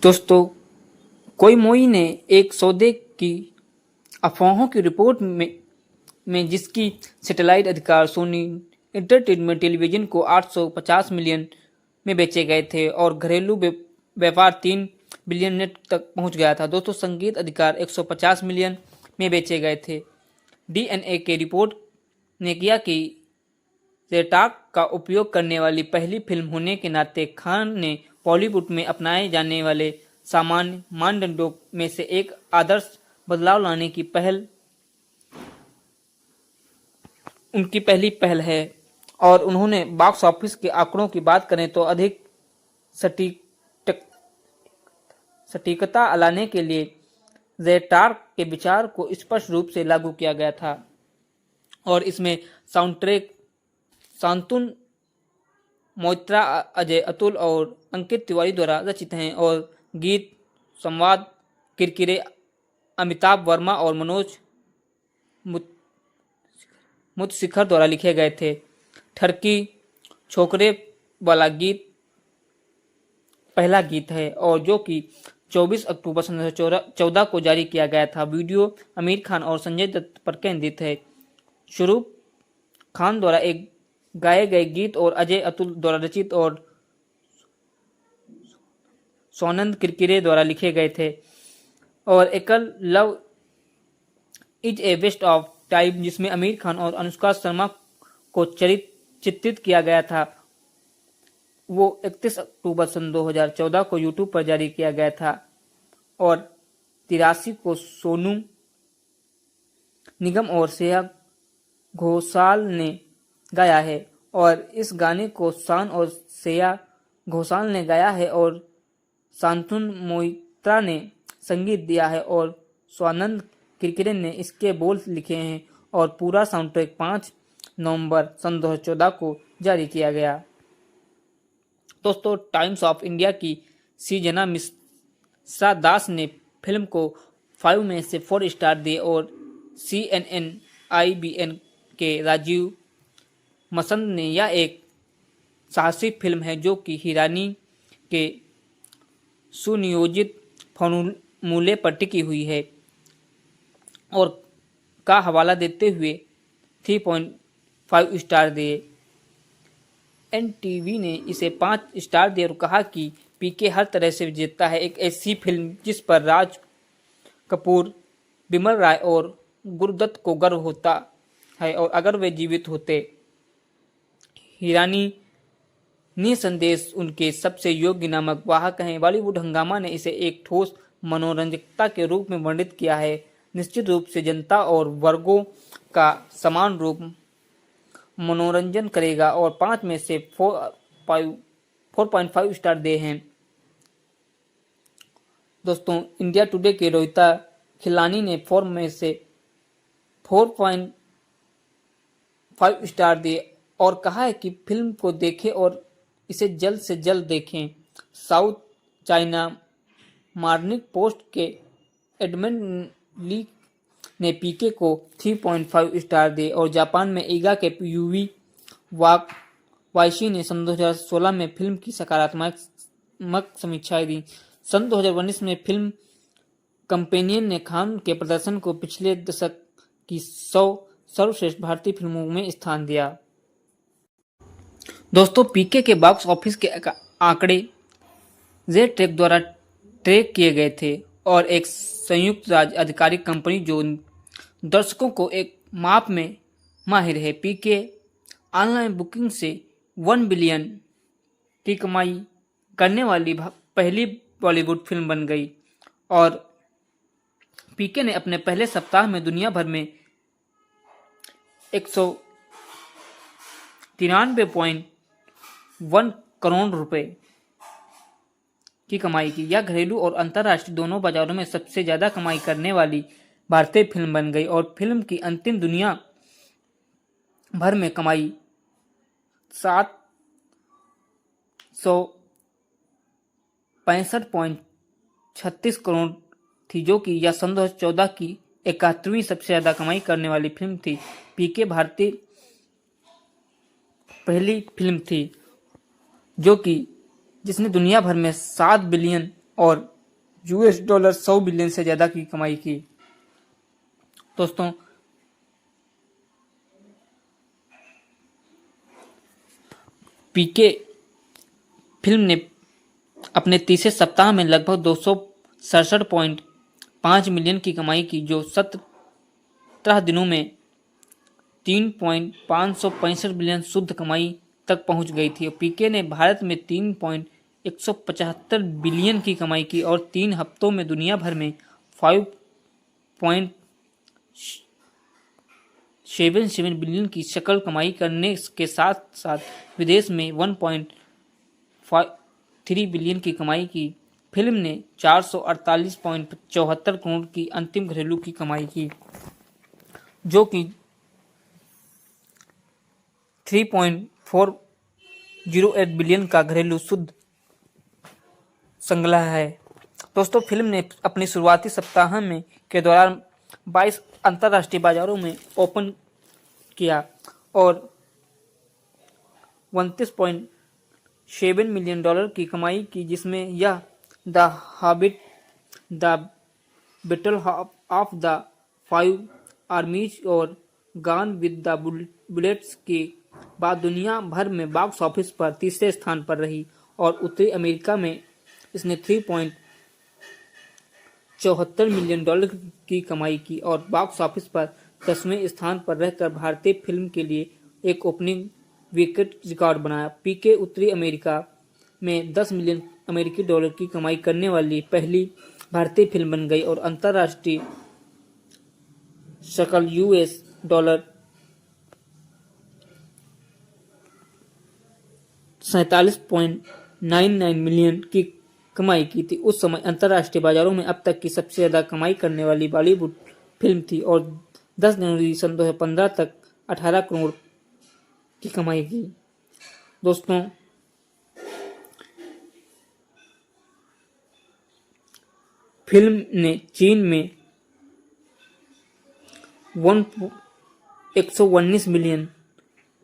दोस्तों, कोई ने एक सौदे की अफवाहों की रिपोर्ट में जिसकी सैटेलाइट अधिकार सोनी एंटरटेनमेंट टेलीविजन को 850 मिलियन में बेचे गए थे और घरेलू व्यापार 3 बिलियन नेट तक पहुंच गया था। दोस्तों, संगीत अधिकार 150 मिलियन में बेचे गए थे। डीएनए के रिपोर्ट ने किया कि जेटाक का उपयोग करने वाली पहली फिल्म होने के नाते खान ने बॉलीवुड में अपनाए जाने वाले सामान्य मानदंडों में से एक आदर्श बदलाव लाने की उनकी पहली पहल है और उन्होंने बॉक्स ऑफिस के आंकड़ों की बात करें तो अधिक सटीकता लाने के लिए जेटार्क के विचार को स्पष्ट रूप से लागू किया गया था और इसमें साउंडट्रैक शांतनु मोइत्रा, अजय अतुल और अंकित तिवारी द्वारा रचित हैं और गीत संवाद किरकिरे अमिताभ वर्मा और मनोज मुतशिखर द्वारा लिखे गए थे। ठरकी छोकरे वाला गीत पहला गीत है और जो कि 24 अक्टूबर 2014 को जारी किया गया था। वीडियो आमिर खान और संजय दत्त पर केंद्रित है। शुरू खान द्वारा एक गाए गए गीत और अजय अतुल द्वारा रचित और सोनंद किरकिरे द्वारा लिखे गए थे और एकल love is a waste of time, जिसमें आमिर खान और अनुष्का शर्मा को चित्रित किया गया था, वो 31 अक्टूबर सन 2014 को यूट्यूब पर जारी किया गया था और 83 को सोनू निगम और श्रेया घोषाल ने गाया है और इस गाने को शान और श्रेया घोषाल ने गाया है और शांतनु मोइत्रा ने संगीत दिया है और स्वानंद किरकिरे ने इसके बोल लिखे हैं और पूरा साउंडट्रैक 5 नवंबर सन 2014 को जारी किया गया। दोस्तों, टाइम्स ऑफ इंडिया की सीजना मिश्रा दास ने फिल्म को 5 में से 4 स्टार दिए और CNN IBN के राजीव मसंद ने यह एक साहसी फिल्म है जो कि हिरानी के सुनियोजित फॉर्मूले पर टिकी हुई है और का हवाला देते हुए 3.5 स्टार दिए। NTV ने इसे 5 स्टार दिए और कहा कि पीके हर तरह से विजेता है, एक ऐसी फिल्म जिस पर राज कपूर, बिमल राय और गुरुदत्त को गर्व होता है और अगर वे जीवित होते। हिरानी निसंदेश उनके सबसे योग्य नामक वाहक हैं। बॉलीवुड हंगामा ने इसे एक ठोस मनोरंजकता के रूप में वर्णित किया है, निश्चित रूप से जनता और वर्गों का समान रूप मनोरंजन करेगा और 5 में से 4.5 स्टार दे हैं। दोस्तों, इंडिया टुडे के रोहिता खिलानी ने 4 में से 4.5 स्टार दिए और कहा है कि फिल्म को देखें और इसे जल्द से जल्द देखें। साउथ चाइना मॉर्निंग पोस्ट के एडमंड ली ने पीके को 3.5 स्टार दिए और जापान में ईगा के यूवी वाइशी ने सन 2016 में फिल्म की सकारात्मक समीक्षाएं दी। सन 2019 में फिल्म कंपेनियन ने खान के प्रदर्शन को पिछले दशक की 100 सर्वश्रेष्ठ भारतीय फिल्मों में स्थान दिया। दोस्तों, पीके के बॉक्स ऑफिस के आंकड़े जेट्रैक द्वारा ट्रैक किए गए थे और एक संयुक्त राज्य आधिकारिक कंपनी जो दर्शकों को एक माप में माहिर है। पीके ऑनलाइन बुकिंग से 1 बिलियन की कमाई करने वाली पहली बॉलीवुड फिल्म बन गई और पीके ने अपने पहले सप्ताह में दुनिया भर में 193.1 करोड़ रुपए की कमाई की। यह घरेलू और अंतर्राष्ट्रीय दोनों बाजारों में सबसे ज्यादा कमाई करने वाली भारतीय फिल्म बन गई और फिल्म की अंतिम दुनिया भर में कमाई 765.36 करोड़ थी, जो कि यह सन 2014 की 71वीं सबसे ज्यादा कमाई करने वाली फिल्म थी। पीके भारतीय पहली फिल्म थी जो कि जिसने दुनिया भर में 7 बिलियन और $100 100 बिलियन से ज्यादा की कमाई की। दोस्तों, पीके फिल्म ने अपने तीसरे सप्ताह में लगभग 267.5 मिलियन की कमाई की, जो 17 दिनों में 3.565 बिलियन शुद्ध कमाई तक पहुंच गई थी। पीके ने भारत में 3.175 बिलियन की कमाई की और 3 हफ्तों में दुनिया भर में 5.77 बिलियन की शकल कमाई करने के साथ साथ विदेश में 1.53 बिलियन की कमाई की। फिल्म ने 448.74 करोड़ की अंतिम घरेलू की कमाई की, जो कि 3.408 बिलियन का घरेलू शुद्ध संग्रह है। दोस्तों, फिल्म ने अपने शुरुआती सप्ताह में के दौरान 22 अंतर्राष्ट्रीय बाजारों में ओपन किया और $29.7 मिलियन की कमाई की, जिसमें यह the hobbit, the battle of the 5 आर्मीज और गॉन विद द बुलेट्स के बाद दुनिया भर में बॉक्स ऑफिस पर तीसरे स्थान पर रही और उत्तरी अमेरिका में इसने $3.74 मिलियन की कमाई की और बॉक्स ऑफिस पर 10वें स्थान पर रहकर भारतीय फिल्म के लिए एक ओपनिंग वीकेंड रिकॉर्ड बनाया। पीके उत्तरी अमेरिका में $10 मिलियन अमेरिकी डॉलर की कमाई करने वाली पहली भारतीय फिल्म बन गई और अंतर्राष्ट्रीय शकल US डॉलर 47.99 मिलियन की कमाई की थी। उस समय अंतर्राष्ट्रीय बाजारों में अब तक की सबसे ज्यादा कमाई करने वाली बॉलीवुड फिल्म थी और 10 जनवरी सन 2015 तक 18 करोड़ की कमाई की। दोस्तों, फिल्म ने चीन में 119 मिलियन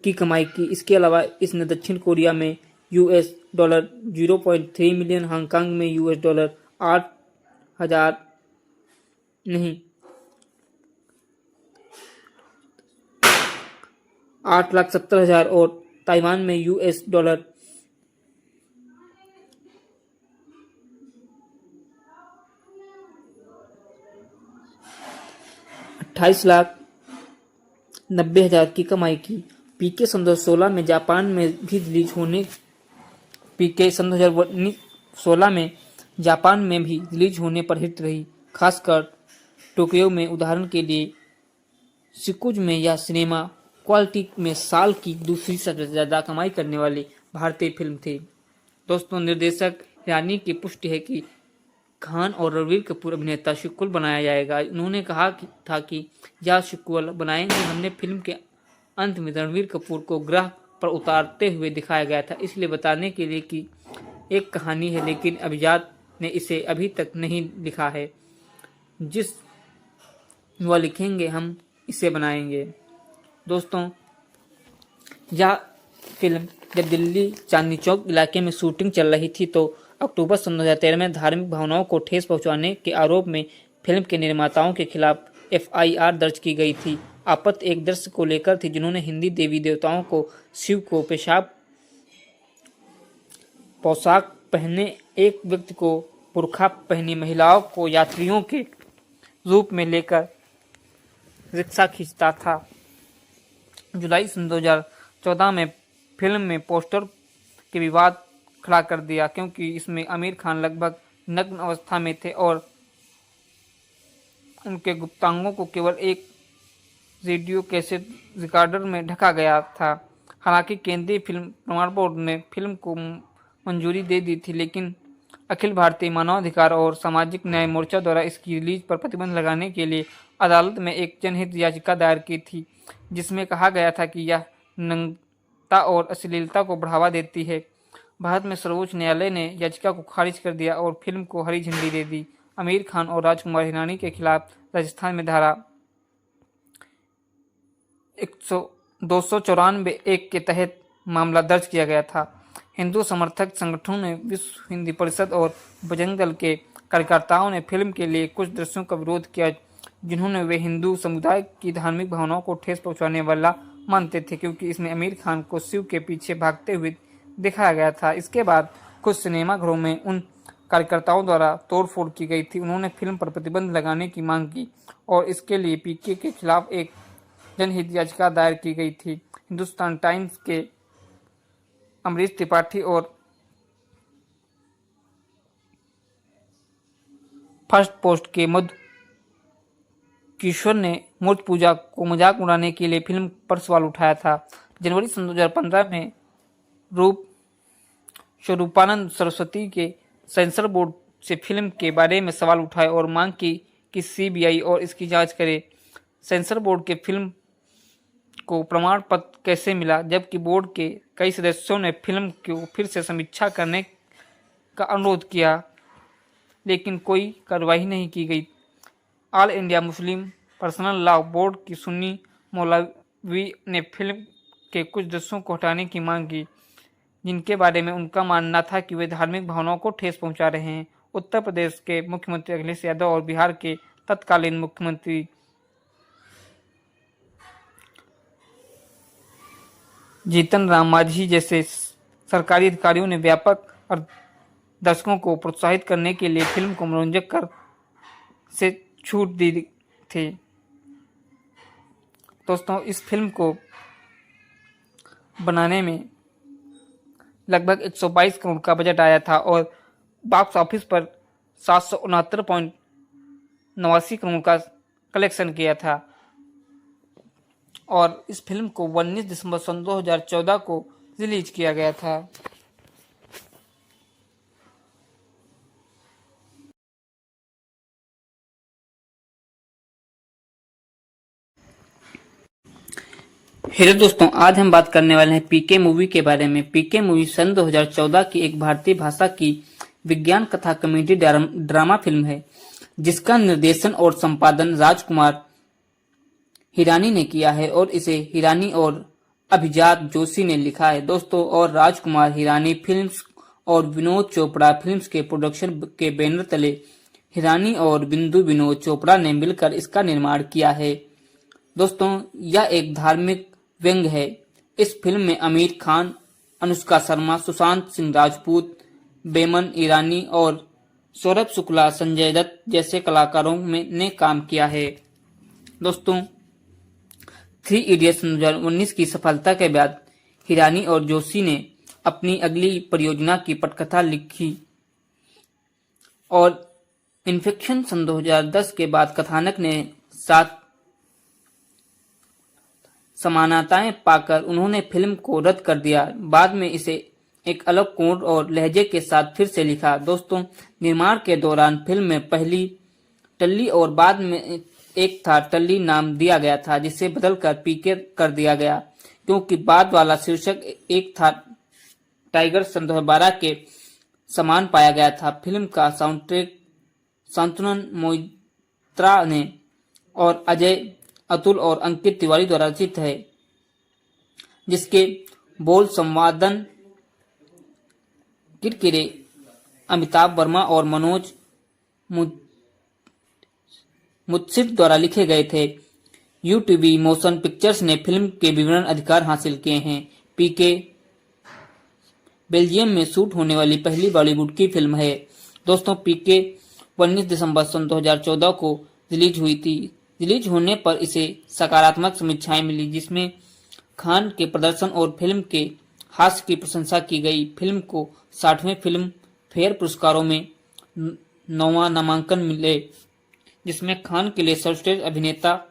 की कमाई की। इसके अलावा इसने दक्षिण कोरिया में US डॉलर 0.3 मिलियन, हांगकांग में US डॉलर 8,70,000 और ताइवान में US डॉलर 28,90,000 की कमाई की। पीके सन 2016 में जापान में भी रिलीज होने पीके सन 2016 में जापान में भी रिलीज होने पर हिट रही, खासकर टोक्यो में। उदाहरण के लिए शिकुज में यह सिनेमा क्वालिटी में साल की दूसरी सबसे ज्यादा कमाई करने वाली भारतीय फिल्म थी। दोस्तों, निर्देशक ईरानी की पुष्टि है कि खान और रणवीर कपूर अभिनेता सीक्वल बनाया जाएगा। उन्होंने कहा था कि यह सीक्वल बनाएंगे। हमने फिल्म के अंत में रणवीर कपूर को ग्रह पर उतारते हुए दिखाया गया था, इसलिए बताने के लिए कि एक कहानी है, लेकिन अभिजात ने इसे अभी तक नहीं लिखा है। जिस वह लिखेंगे हम इसे बनाएंगे। दोस्तों, यह फिल्म जब दिल्ली चांदनी चौक इलाके में शूटिंग चल रही थी तो अक्टूबर सन 2013 में धार्मिक भावनाओं को ठेस पहुंचाने के आरोप में फिल्म के निर्माताओं के खिलाफ FIR दर्ज की गई थी। आपत्ति एक दृश्य को लेकर थी जिन्होंने हिंदी देवी देवताओं को शिव को पेशाब पोशाक पहने एक व्यक्ति को बुर्का पहनी महिलाओं को यात्रियों के रूप में लेकर रिक्शा खींचता था। जुलाई सन 2014 में फिल्म में पोस्टर के विवाद खड़ा कर दिया क्योंकि इसमें आमिर खान लगभग नग्न अवस्था में थे और उनके गुप्तांगों को केवल एक रेडियो कैसेट रिकॉर्डर में ढका गया था। हालांकि केंद्रीय फिल्म प्रमाण बोर्ड ने फिल्म को मंजूरी दे दी थी, लेकिन अखिल भारतीय मानवाधिकार और सामाजिक न्याय मोर्चा द्वारा इसकी रिलीज पर प्रतिबंध लगाने के लिए अदालत में एक जनहित याचिका दायर की थी, जिसमें कहा गया था कि यह नग्नता और अश्लीलता को बढ़ावा देती है। भारत में सर्वोच्च न्यायालय ने याचिका को खारिज कर दिया और फिल्म को हरी झंडी दे दी। आमिर खान और राजकुमार हिरानी के खिलाफ राजस्थान में धारा 294(1) के तहत मामला दर्ज किया गया था। हिंदू समर्थक संगठनों ने, विश्व हिंदी परिषद और बजरंग दल के कार्यकर्ताओं ने फिल्म के लिए कुछ दृश्यों का विरोध किया, जिन्होंने वे हिंदू समुदाय की धार्मिक भावनाओं को ठेस पहुंचाने वाला मानते थे, क्योंकि इसमें आमिर खान को शिव के पीछे भागते हुए दिखाया गया था। इसके बाद कुछ सिनेमाघरों में उन कार्यकर्ताओं द्वारा तोड़फोड़ की गई थी। उन्होंने फिल्म पर प्रतिबंध लगाने की मांग की और इसके लिए पीके के खिलाफ एक जनहित याचिका दायर की गई थी। हिंदुस्तान टाइम्स के अमरीश त्रिपाठी और फर्स्ट पोस्ट के मधु किशोर ने मूर्ति पूजा को मजाक उड़ाने के लिए फिल्म पर सवाल उठाया था। जनवरी सन 2015 में स्वरूपानंद सरस्वती के सेंसर बोर्ड से फिल्म के बारे में सवाल उठाए और मांग की कि सीबीआई और इसकी जांच करे। सेंसर बोर्ड के फिल्म को प्रमाण पत्र कैसे मिला, जबकि बोर्ड के कई सदस्यों ने फिल्म को फिर से समीक्षा करने का अनुरोध किया, लेकिन कोई कार्रवाई नहीं की गई। All India Muslim personal law board की सुन्नी मौलवी ने फिल्म के कुछ दृश्यों को हटाने की मांग की, जिनके बारे में उनका मानना था कि वे धार्मिक भावनाओं को ठेस पहुंचा रहे हैं। उत्तर प्रदेश के मुख्यमंत्री अखिलेश यादव और बिहार के तत्कालीन मुख्यमंत्री जीतन राम मांझी जैसे सरकारी अधिकारियों ने व्यापक और दर्शकों को प्रोत्साहित करने के लिए फिल्म को मनोरंजक कर से छूट दी थी। दोस्तों, इस फिल्म को बनाने में लगभग 122 करोड़ का बजट आया था और बॉक्स ऑफिस पर 769.89 करोड़ का कलेक्शन किया था और इस फिल्म को 19 दिसंबर सन 2014 को रिलीज किया गया था। हेलो दोस्तों, आज हम बात करने वाले हैं पीके मूवी के बारे में। पीके मूवी सन 2014 की एक भारतीय भाषा की विज्ञान कथा कॉमेडी ड्रामा फिल्म है, जिसका निर्देशन और संपादन राजकुमार हिरानी ने किया है और इसे हिरानी और अभिजात जोशी ने लिखा है। दोस्तों, और राजकुमार हिरानी फिल्म्स और विनोद चोपड़ा फिल्म्स के प्रोडक्शन के बैनर तले हिरानी और बिंदु विनोद चोपड़ा ने मिलकर इसका निर्माण किया है। दोस्तों, यह एक धार्मिक व्यंग है। इस फिल्म में आमिर खान, अनुष्का शर्मा, सुशांत सिंह राजपूत, बेमन ईरानी और सौरभ शुक्ला, संजय दत्त जैसे कलाकारों ने काम किया है। दोस्तों, 3 इडियट्स 2019 की सफलता के बाद हिरानी और जोशी ने अपनी अगली परियोजना की पटकथा लिखी और इन्फेक्शन सन 2010 के बाद कथानक ने साथ समानताएं पाकर उन्होंने फिल्म को रद्द कर दिया। बाद में इसे एक अलग कोण और लहजे के साथ फिर से लिखा। दोस्तों, निर्माण के दौरान फिल्म में पहली टल्ली और बाद में एक था टल्ली नाम दिया गया था, जिसे बदलकर पीके कर दिया गया, क्योंकि बाद वाला शीर्षक एक था टाइगर सन 2012 के समान पाया गया था। फिल्म का साउंडट्रैक शांतनु मोइत्रा ने और अजय, अतुल और अंकित तिवारी द्वारा रचित है, जिसके बोल संवादन किरकिरे अमिताभ वर्मा और मनोज मुत्सिफ द्वारा लिखे गए थे। यूटीवी मोशन पिक्चर्स ने फिल्म के विवरण अधिकार हासिल किए हैं। पीके बेल्जियम में शूट होने वाली पहली बॉलीवुड की फिल्म है। दोस्तों, पीके 19 दिसंबर सन 2014 को रिलीज हुई थी। रिलीज होने पर इसे सकारात्मक समीक्षाएं मिली, जिसमें खान के प्रदर्शन और फिल्म के हास्य की प्रशंसा की गई। फिल्म को 60वें फिल्म फेयर पुरस्कारों में 9वां नामांकन मिले, जिसमें खान के लिए सर्वश्रेष्ठ अभिनेता,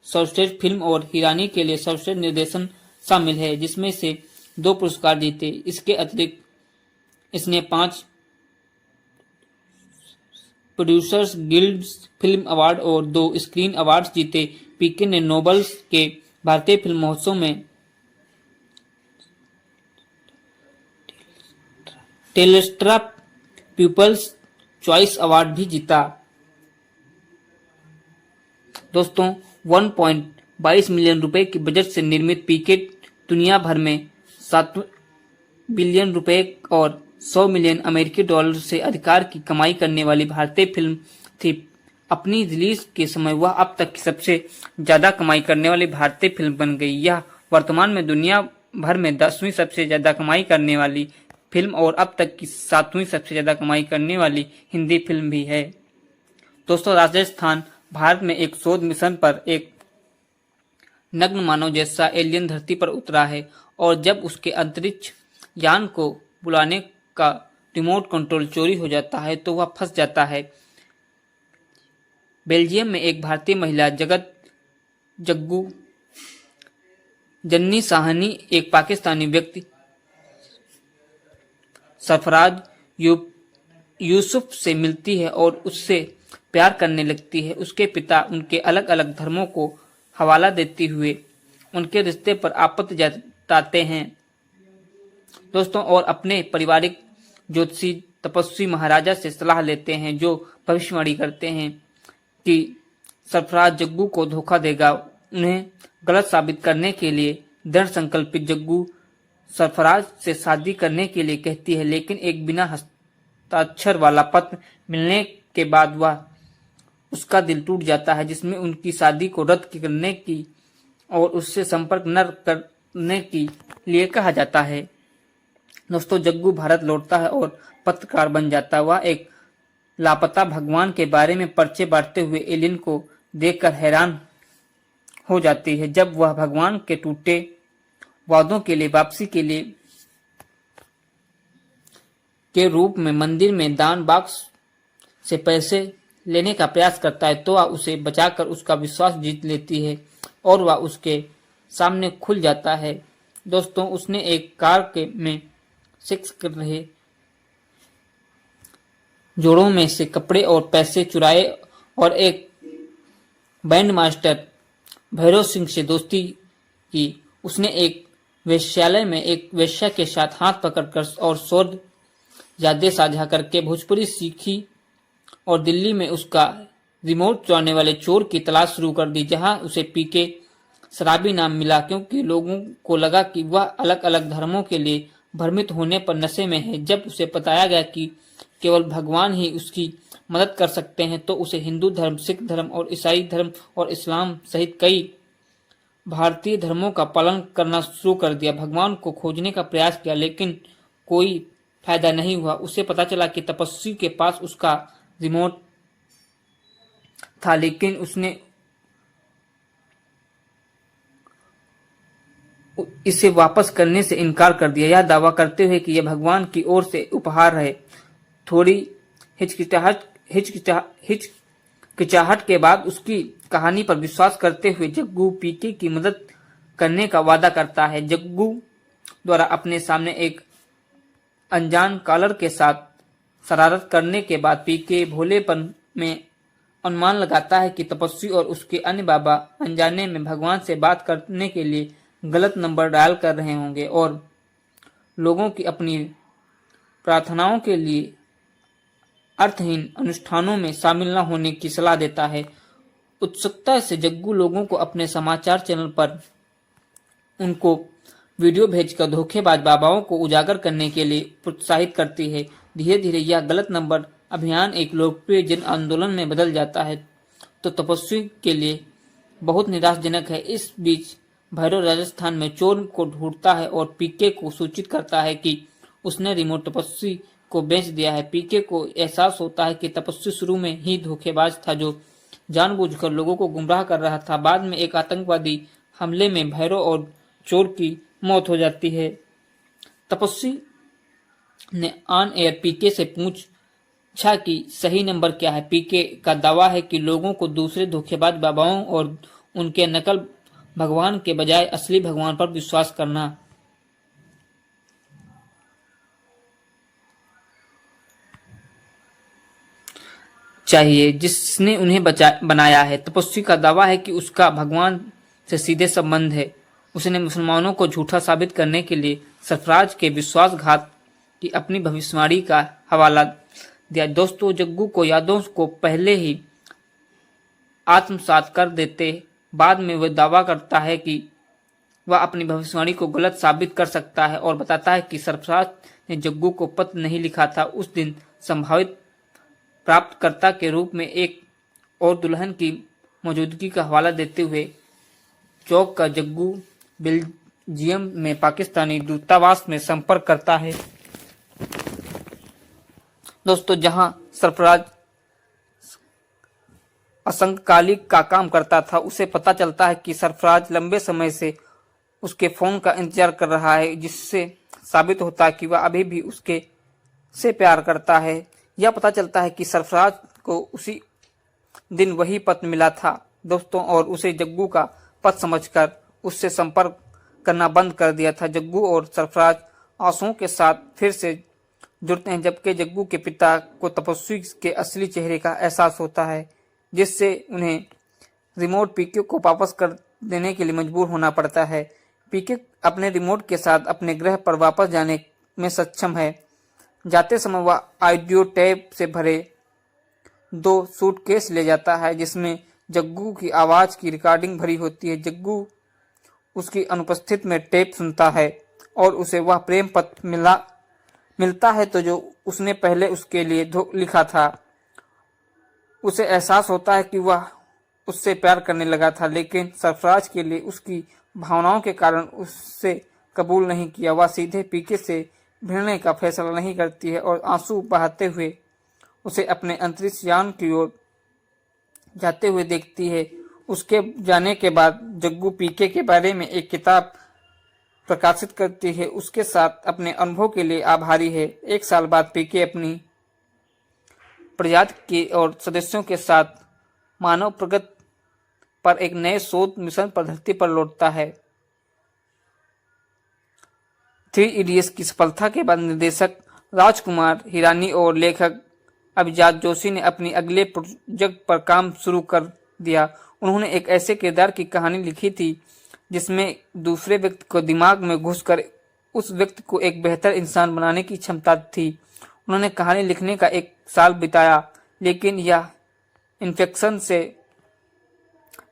सर्वश्रेष्ठ फिल्म और हिरानी के लिए सर्वश्रेष्ठ निर्देशन शामिल है, जिसमें से 2 पुरस्कार जीते। इसके अतिरिक्त इसने 5 प्रोड्यूसर्स गिल्ड फिल्म अवार्ड और 2 स्क्रीन अवार्ड्स जीते। पीके ने नोबल्स के भारतीय फिल्म महोत्सव में टेलेस्ट्रा पीपल्स चॉइस अवार्ड भी जीता। दोस्तों 1.22 मिलियन रुपए की बजट से निर्मित पीके दुनिया भर में 7 बिलियन रुपए और 100 मिलियन अमेरिकी डॉलर से अधिकार की कमाई करने वाली भारतीय फिल्म थी। अपनी रिलीज के समय वह अब तक की सबसे ज्यादा कमाई करने वाली भारतीय फिल्म बन गई। यह वर्तमान में दुनिया भर में 10वीं सबसे ज्यादा कमाई करने वाली फिल्म और अब तक की 7वीं सबसे ज्यादा कमाई करने वाली हिंदी फिल्म भी है। दोस्तों राजस्थान भारत में एक शोध मिशन पर एक नग्न मानव जैसा एलियन धरती पर उतरा है और जब उसके अंतरिक्ष यान को बुलाने का रिमोट कंट्रोल चोरी हो जाता है तो वह फंस जाता है। बेल्जियम में एक भारतीय महिला जग्गू जन्नी साहनी एक पाकिस्तानी व्यक्ति सरफराज यूसुफ से मिलती है और उससे प्यार करने लगती है। उसके पिता उनके अलग अलग धर्मों को हवाला देते हुए उनके रिश्ते पर आपत्ति जताते हैं। दोस्तों और अपने पारिवारिक ज्योतिषी तपस्वी महाराजा से सलाह लेते हैं जो भविष्यवाणी करते हैं कि सरफराज जग्गू को धोखा देगा। उन्हें गलत साबित करने के लिए दृढ़ संकल्पित जग्गू सरफराज से शादी करने के लिए कहती है, लेकिन एक बिना हस्ताक्षर वाला पत्र मिलने के बाद वह उसका दिल टूट जाता है जिसमें उनकी शादी को रद्द करने की और उससे संपर्क न करने के लिए कहा जाता है। दोस्तों जग्गू भारत लौटता है और पत्रकार बन जाता है। वह एक लापता भगवान के बारे में पर्चे बांटते हुए एलियन को देखकर हैरान हो जाती है। जब वह भगवान के टूटे वादों के लिए वापसी के रूप में मंदिर में दान बॉक्स से पैसे लेने का प्रयास करता है तो वह उसे बचाकर उसका विश्वास जीत लेती है और वह उसके सामने खुल जाता है। दोस्तों उसने एक कार में सेक्स कर रहे जोड़ों में से कपड़े और पैसे चुराए और एक बैंड मास्टर भैरव सिंह से दोस्ती की। उसने एक वेश्यालय में एक वेश्या के साथ हाथ पकड़कर और शोध यादें साझा करके भोजपुरी सीखी और दिल्ली में उसका रिमोट चुराने वाले चोर की तलाश शुरू कर दी, जहां उसे पीके शराबी नाम मिला क्योंकि लोगों को लगा कि वह अलग अलग धर्मों के लिए भ्रमित होने पर नशे में है। जब उसे बताया गया कि केवल भगवान ही उसकी मदद कर सकते हैं तो उसे हिंदू धर्म, सिख धर्म और ईसाई धर्म और इस्लाम सहित कई भारतीय धर्मों का पालन करना शुरू कर दिया। भगवान को खोजने का प्रयास किया लेकिन कोई फायदा नहीं हुआ। उसे पता चला कि तपस्वी के पास उसका रिमोट था लेकिन उसने इसे वापस करने से इनकार कर दिया, यह दावा करते हुए कि यह भगवान की ओर से उपहार है। थोड़ी हिचकिचाहट के बाद उसकी कहानी पर विश्वास करते हुए जग्गू पीके की मदद करने का वादा करता है। जग्गू द्वारा अपने सामने एक अनजान कॉलर के साथ शरारत करने के बाद पीके भोलेपन में अनुमान लगाता है कि तपस्वी और उसके अन्य बाबा अनजाने में भगवान से बात करने के लिए गलत नंबर डायल कर रहे होंगे और लोगों की अपनी प्रार्थनाओं के लिए अर्थहीन अनुष्ठानों में शामिल न होने की सलाह देता है। उत्सुकता से जग्गू लोगों को अपने समाचार चैनल पर उनको वीडियो भेजकर धोखेबाज बाबाओं को उजागर करने के लिए प्रोत्साहित करती है। धीरे धीरे यह गलत नंबर अभियान एक लोकप्रिय जन आंदोलन में बदल जाता है तो तपस्वी के लिए बहुत निराशाजनक है। इस बीच भैरव राजस्थान में चोर को ढूंढता है और पीके को सूचित करता है कि उसने रिमोट तपस्वी को बेच दिया है। पीके को एहसास होता है कि तपस्वी शुरू में ही धोखेबाज था जो जानबूझकर लोगों को गुमराह कर रहा था। बाद में एक आतंकवादी हमले में भैरव और चोर की मौत हो जाती है। तपस्वी ने ऑन एयर पीके से पूछा कि सही नंबर क्या है। पीके का दावा है कि लोगों को दूसरे धोखेबाज बाबाओं और उनके नकल भगवान के बजाय असली भगवान पर विश्वास करना। चाहिए जिसने उन्हें बनाया है। तपस्वी का दावा है कि उसका भगवान से सीधे संबंध है। उसने मुसलमानों को झूठा साबित करने के लिए सरफराज के विश्वासघात की अपनी भविष्यवाणी का हवाला दिया। दोस्तों, जग्गू को यादों को पहले ही आत्मसात कर देते बाद में वह दावा करता है कि वह अपनी भविष्यवाणी को गलत साबित कर सकता है और बताता है कि सरफराज ने जग्गू को पत्र नहीं लिखा था। उस दिन संभावित प्राप्तकर्ता के रूप में एक और दुल्हन की मौजूदगी का हवाला देते हुए चौक का जग्गू बेल्जियम में पाकिस्तानी दूतावास में संपर्क करता है। दोस्तों, जहां सरफराज असंकालिक का काम करता था, उसे पता चलता है कि सरफराज लंबे समय से उसके फोन का इंतजार कर रहा है, जिससे साबित होता है कि वह अभी भी उसके से प्यार करता है। यह पता चलता है कि सरफराज को उसी दिन वही पत्र मिला था दोस्तों, और उसे जग्गू का पत्र समझकर उससे संपर्क करना बंद कर दिया था। जग्गू और सरफराज आंसुओं के साथ फिर से जुड़ते हैं, जबकि जग्गू के पिता को तपस्वी के असली चेहरे का एहसास होता है, जिससे उन्हें रिमोट पीके को वापस कर देने के लिए मजबूर होना पड़ता है। पीके अपने रिमोट के साथ अपने ग्रह पर वापस जाने में सक्षम है। जाते समय वह ऑडियो टेप से भरे 2 सूटकेस ले जाता है, जिसमें जग्गू की आवाज की रिकॉर्डिंग भरी होती है। जग्गू उसकी अनुपस्थिति में टेप सुनता है और उसे वह प्रेम पत्र मिलता है तो जो उसने पहले उसके लिए लिखा था। उसे एहसास होता है कि वह उससे प्यार करने लगा था, लेकिन सरफराज के लिए उसकी भावनाओं के कारण उससे कबूल नहीं किया। वह सीधे पीके से भिड़ने का फैसला नहीं करती है और आंसू बहाते हुए उसे अपने अंतरिक्ष यान की ओर जाते हुए देखती है। उसके जाने के बाद जग्गू पीके के बारे में एक किताब प्रकाशित करती है, उसके साथ अपने अनुभव के लिए आभारी है। 1 साल बाद पीके अपनी प्रजाति के और सदस्यों के साथ मानव प्रगति पर एक नए शोध मिशन पर धरती पर लौटता है। 3 इडियट्स की सफलता के बाद निर्देशक राजकुमार हिरानी और लेखक अभिजात जोशी ने अपनी अगले प्रोजेक्ट पर काम शुरू कर दिया। उन्होंने एक ऐसे किरदार की कहानी लिखी थी जिसमें दूसरे व्यक्ति को दिमाग में घुसकर उस व्यक्ति को एक बेहतर इंसान बनाने की क्षमता थी। उन्होंने कहानी लिखने का 1 साल बिताया, लेकिन यह इन्फेक्शन से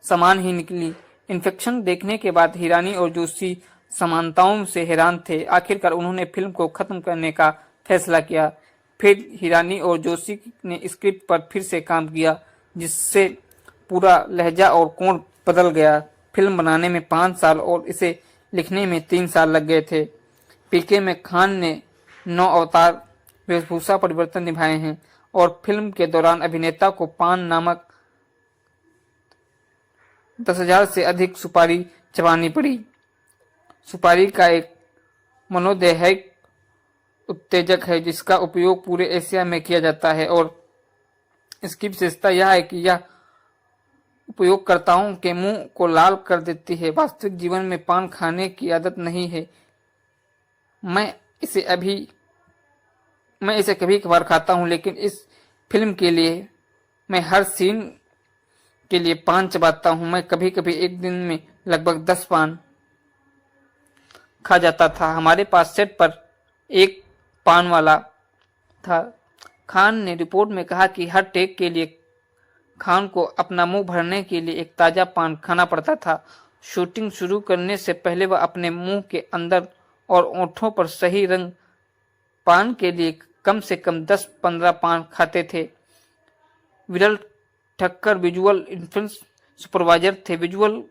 समान ही निकली। इन्फेक्शन देखने के बाद हिरानी और जोशी समानताओं से हैरान थे। आखिरकार उन्होंने फिल्म को खत्म करने का फैसला किया। फिर हिरानी और जोशी ने स्क्रिप्ट पर फिर से काम किया, जिससे पूरा लहजा और कोण बदल गया। फिल्म बनाने में 5 साल और इसे लिखने में 3 साल लग गए थे। पीके में खान ने 9 अवतार वेशभूषा परिवर्तन निभाए हैं और फिल्म के दौरान अभिनेता को पान नामक 10,000 से अधिक सुपारी चबानी पड़ी। सुपारी का एक मनोदैहिक उत्तेजक है जिसका उपयोग पूरे एशिया में किया जाता है और इसकी विशेषता यह है कि यह उपयोगकर्ताओं के मुंह को लाल कर देती है। वास्तविक जीवन में पान खाने की आदत नहीं है। मैं इसे कभी कभार खाता हूं, लेकिन इस फिल्म के लिए मैं हर सीन के लिए पान चबाता हूं। मैं कभी कभी एक दिन में लगभग 10 पान खा जाता था। हमारे पास सेट पर एक पान वाला था। खान ने रिपोर्ट में कहा कि हर टेक के लिए खान को अपना मुंह भरने के लिए एक ताजा पान खाना पड़ता था। शूटिंग शुरू करने से पहले वह अपने मुंह के अंदर और ओंठों पर सही रंग पान के लिए कम से कम 10-15 पान खाते थे। विरल ठक्कर विजुअल इफेक्ट्स सुपरवाइजर थे। Visual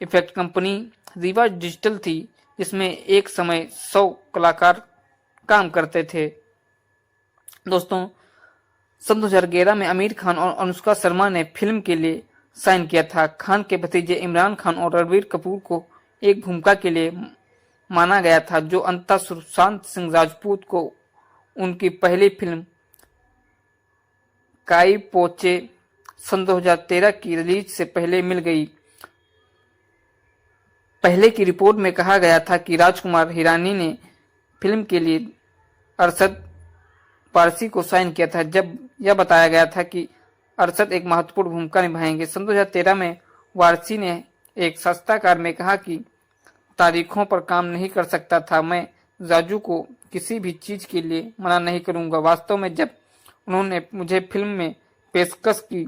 effect company Rewa digital थी, जिसमें एक समय 100 कलाकार काम करते थे। दोस्तों, सन 2011 में आमिर खान और अनुष्का शर्मा ने फिल्म के लिए साइन किया था। खान के भतीजे इमरान खान और रणबीर कपूर को एक भूमिका के लिए माना गया था, जो अंततः सुशांत सिंह राजपूत को उनकी पहली फिल्म काई पोचे सन 2013 की रिलीज से पहले मिल गई। पहले की रिपोर्ट में कहा गया था कि राजकुमार हिरानी ने फिल्म के लिए अरशद पारसी को साइन किया था, जब यह बताया गया था कि अरशद एक महत्वपूर्ण भूमिका निभाएंगे। सन 2013 में वारसी ने एक साक्षात्कार में कहा कि तारीखों पर काम नहीं कर सकता था। मैं राजू को किसी भी चीज के लिए मना नहीं करूंगा। वास्तव में जब उन्होंने मुझे फिल्म में पेशकश की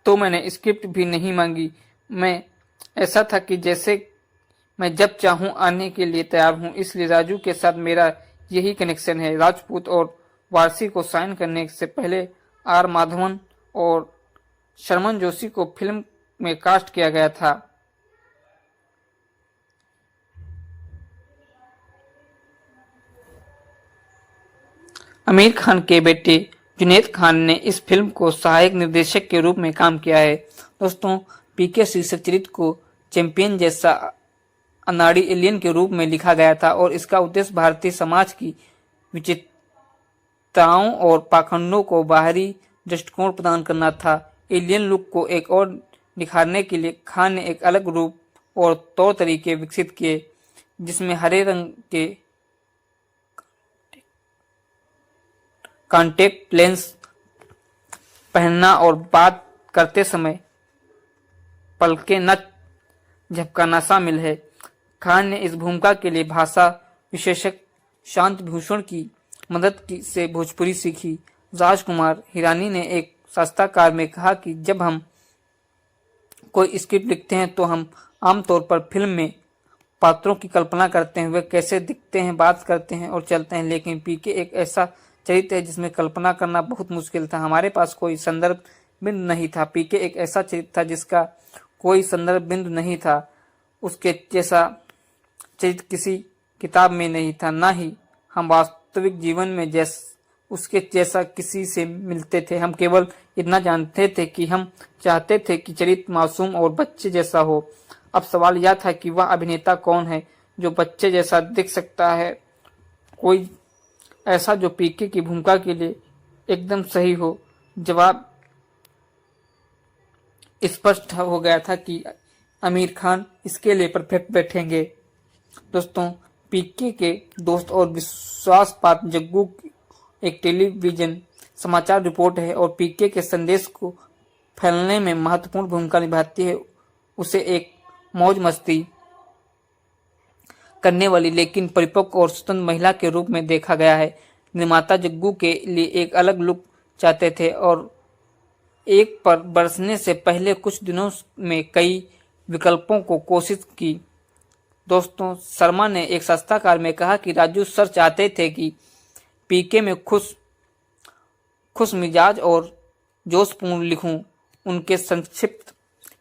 तो मैंने स्क्रिप्ट भी नहीं मांगी। मैं ऐसा था कि जैसे मैं जब चाहूं आने के लिए तैयार हूं। इसलिए राजू के साथ मेरा यही कनेक्शन है। राजपूत और वारसी को साइन करने से पहले आर माधवन और शर्मन जोशी को फिल्म में कास्ट किया गया था। आमिर खान के बेटे जुनैद खान ने इस फिल्म को सहायक निर्देशक के रूप में काम किया है। दोस्तों, पीके शीर्षक चरित्र को चैंपियन जैसा अनाड़ी एलियन के रूप में लिखा गया था और इसका उद्देश्य भारतीय समाज की विचित्रताओं और पाखंडों को बाहरी दृष्टिकोण प्रदान करना था। एलियन लुक को एक और निखारने के लिए खान ने एक अलग रूप और तौर तरीके विकसित किए, जिसमें हरे रंग के कॉन्टेक्ट लेंस पहनना और बात करते समय पलकें न झपकाना शामिल है। खान ने इस भूमिका के लिए भाषा विशेषज्ञ शांत भूषण की मदद से भोजपुरी सीखी। राजकुमार हिरानी ने एक साक्षात्कार में कहा कि जब हम कोई स्क्रिप्ट लिखते हैं तो हम आमतौर पर फिल्म में पात्रों की कल्पना करते हैं, वे कैसे दिखते हैं, बात करते हैं और चलते हैं। लेकिन पीके एक ऐसा चरित्र है जिसमें कल्पना करना बहुत मुश्किल था। हमारे पास कोई संदर्भ बिंदु नहीं था। पीके एक ऐसा चरित्र था जिसका कोई संदर्भ बिंदु नहीं था। उसके जैसा चरित्र किसी किताब में नहीं था, ना ही हम वास्तविक जीवन में उसके जैसा किसी से मिलते थे। हम केवल इतना जानते थे कि हम चाहते थे कि चरित्र मासूम और बच्चे जैसा हो। अब सवाल यह था कि वह अभिनेता कौन है जो बच्चे जैसा दिख सकता है, कोई ऐसा जो पीके की भूमिका के लिए एकदम सही हो। जवाब स्पष्ट हो गया था कि आमिर खान इसके लिए परफेक्ट बैठेंगे। दोस्तों, पीके के दोस्त और विश्वासपात्र जग्गू एक टेलीविजन समाचार रिपोर्ट है और पीके के संदेश को फैलाने में महत्वपूर्ण भूमिका निभाती है। उसे एक मौज मस्ती करने वाली लेकिन परिपक्व और स्वतंत्र महिला के रूप में देखा गया है। निर्माता जग्गू के लिए एक अलग लुक चाहते थे और एक पर बरसने से पहले कुछ दिनों में कई विकल्पों को कोशिश की। दोस्तों, शर्मा ने एक साक्षात्कार में कहा कि राजू सर चाहते थे कि पीके में खुश मिजाज और जोशपूर्ण लिखूं। उनके संक्षिप्त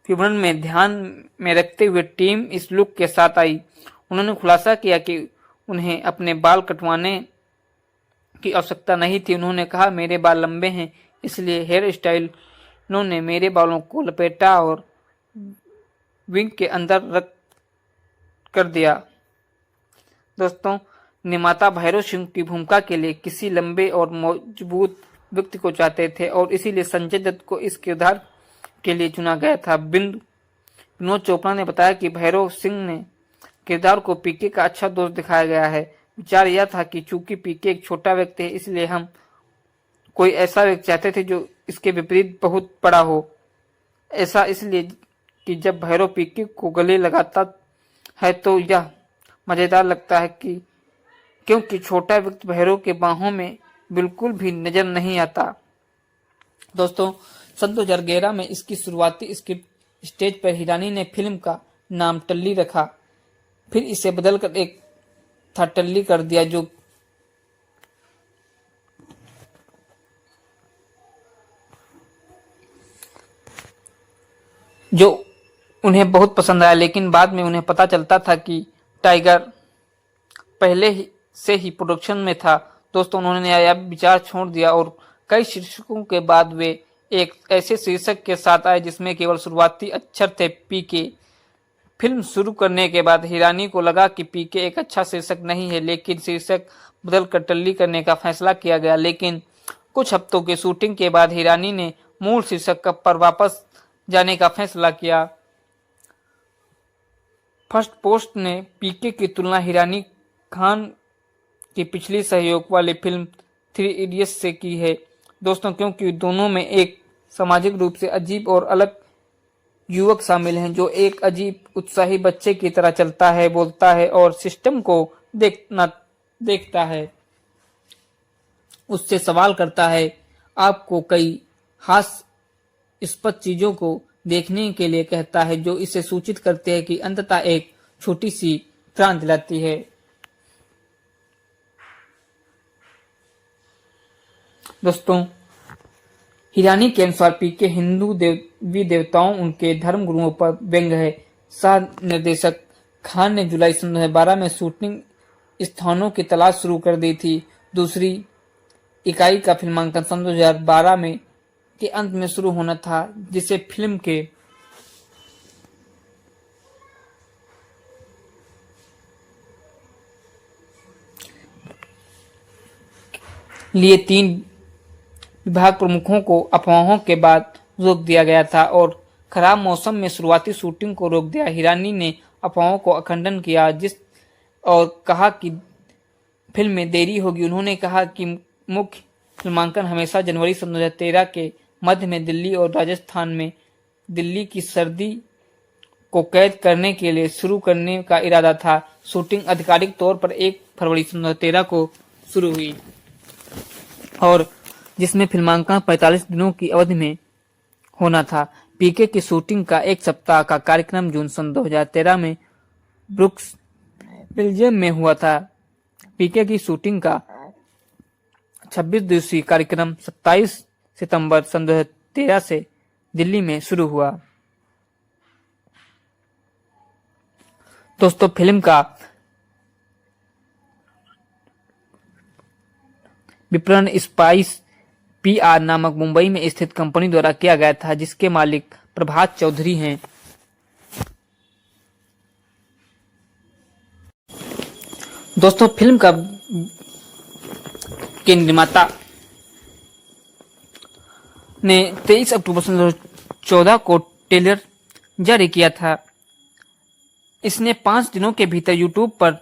विवरण में ध्यान में रखते हुए टीम इस लुक के साथ आई। उन्होंने खुलासा किया कि उन्हें अपने बाल कटवाने की आवश्यकता नहीं थी। उन्होंने कहा, मेरे बाल लंबे हैं इसलिए हेयर स्टाइलों ने मेरे बालों को लपेटा और विंग के अंदर रख कर दिया। दोस्तों, निर्माता भैरव सिंह की भूमिका के लिए किसी लंबे और मजबूत व्यक्ति को चाहते थे और इसीलिए संजय दत्त को इस किरदार के लिए चुना गया था। विनोद चोपड़ा ने बताया कि भैरव सिंह ने किरदार को पीके का अच्छा दोस्त दिखाया गया है। विचार यह था कि चूंकि पीके एक छोटा व्यक्ति है इसलिए हम कोई ऐसा व्यक्ति चाहते थे जो इसके विपरीत बहुत बड़ा हो। ऐसा इसलिए कि जब भैरव पीके को गले लगाता है तो यह मजेदार लगता है कि क्योंकि छोटा व्यक्ति भैरव के बाहों में बिल्कुल भी नजर नहीं आता। दोस्तों, सन 2011 में इसकी शुरुआती स्क्रिप्ट स्टेज पर हिरानी ने फिल्म का नाम टल्ली रखा, फिर इसे बदलकर एक था टल्ली कर दिया जो उन्हें बहुत पसंद आया। लेकिन बाद में उन्हें पता चलता था कि टाइगर पहले से ही प्रोडक्शन में था। दोस्तों, उन्होंने यह विचार छोड़ दिया और कई शीर्षकों के बाद वे एक ऐसे शीर्षक के साथ आए जिसमें केवल शुरुआती अक्षर थे पीके। फिल्म शुरू करने के बाद हिरानी को लगा कि पीके एक अच्छा शीर्षक नहीं है, लेकिन शीर्षक बदलकर टल्ली करने का फैसला किया गया। लेकिन कुछ हफ्तों की शूटिंग के बाद हिरानी ने मूल शीर्षक पर वापस जाने का फैसला किया। फर्स्ट पोस्ट ने पीके की तुलना हिरानी खान की पिछली सहयोग वाली फिल्म 3 इडियट्स से की है। दोस्तों, क्योंकि दोनों में एक सामाजिक रूप से अजीब और अलग युवक शामिल हैं, जो एक अजीब उत्साही बच्चे की तरह चलता है, बोलता है और सिस्टम को देखता है, उससे सवाल करता है, आपको कई हास्यास्पद चीजों को देखने के लिए कहता है, जो इसे सूचित करते हैं कि अंततः एक छोटी सी क्रांति लाती है। दोस्तों, हिरानी के अनुसार पीके हिंदू देवी देवताओं, उनके धर्म गुरुओं पर व्यंग है। सह निर्देशक खान ने जुलाई सन 2012 में शूटिंग स्थानों की तलाश शुरू कर दी थी। दूसरी इकाई का फिल्मांकन सन 2012 में के अंत में शुरू होना था, जिसे फिल्म के लिए 3 विभाग प्रमुखों को अफवाहों के बाद रोक दिया गया था और खराब मौसम में शुरुआती शूटिंग को रोक दिया। हिरानी ने अफवाहों को खंडन किया और कहा कि फिल्म में देरी होगी। उन्होंने कहा कि मुख्य फिल्मांकन हमेशा जनवरी सन 2013 के मध्य में दिल्ली और राजस्थान में दिल्ली की सर्दी को कैद करने के लिए शुरू करने का इरादा था। शूटिंग आधिकारिक तौर पर 1 फरवरी सन 2013 को शुरू हुई और जिसमें फिल्मांकन 45 दिनों की अवधि में होना था। पीके की शूटिंग का 1 सप्ताह का कार्यक्रम जून सन 2013 में ब्रुक्स, बेल्जियम में हुआ था। पीके की शूटिंग का 26 दिवसीय कार्यक्रम 27 सितंबर सन 2013 से दिल्ली में शुरू हुआ। दोस्तों, फिल्म का विपणन स्पाइस PR नामक मुंबई में स्थित कंपनी द्वारा किया गया था, जिसके मालिक प्रभात चौधरी हैं। दोस्तों, फिल्म के निर्माता ने 23 अक्टूबर 2014 को ट्रेलर जारी किया था। इसने 5 दिनों के भीतर यूट्यूब पर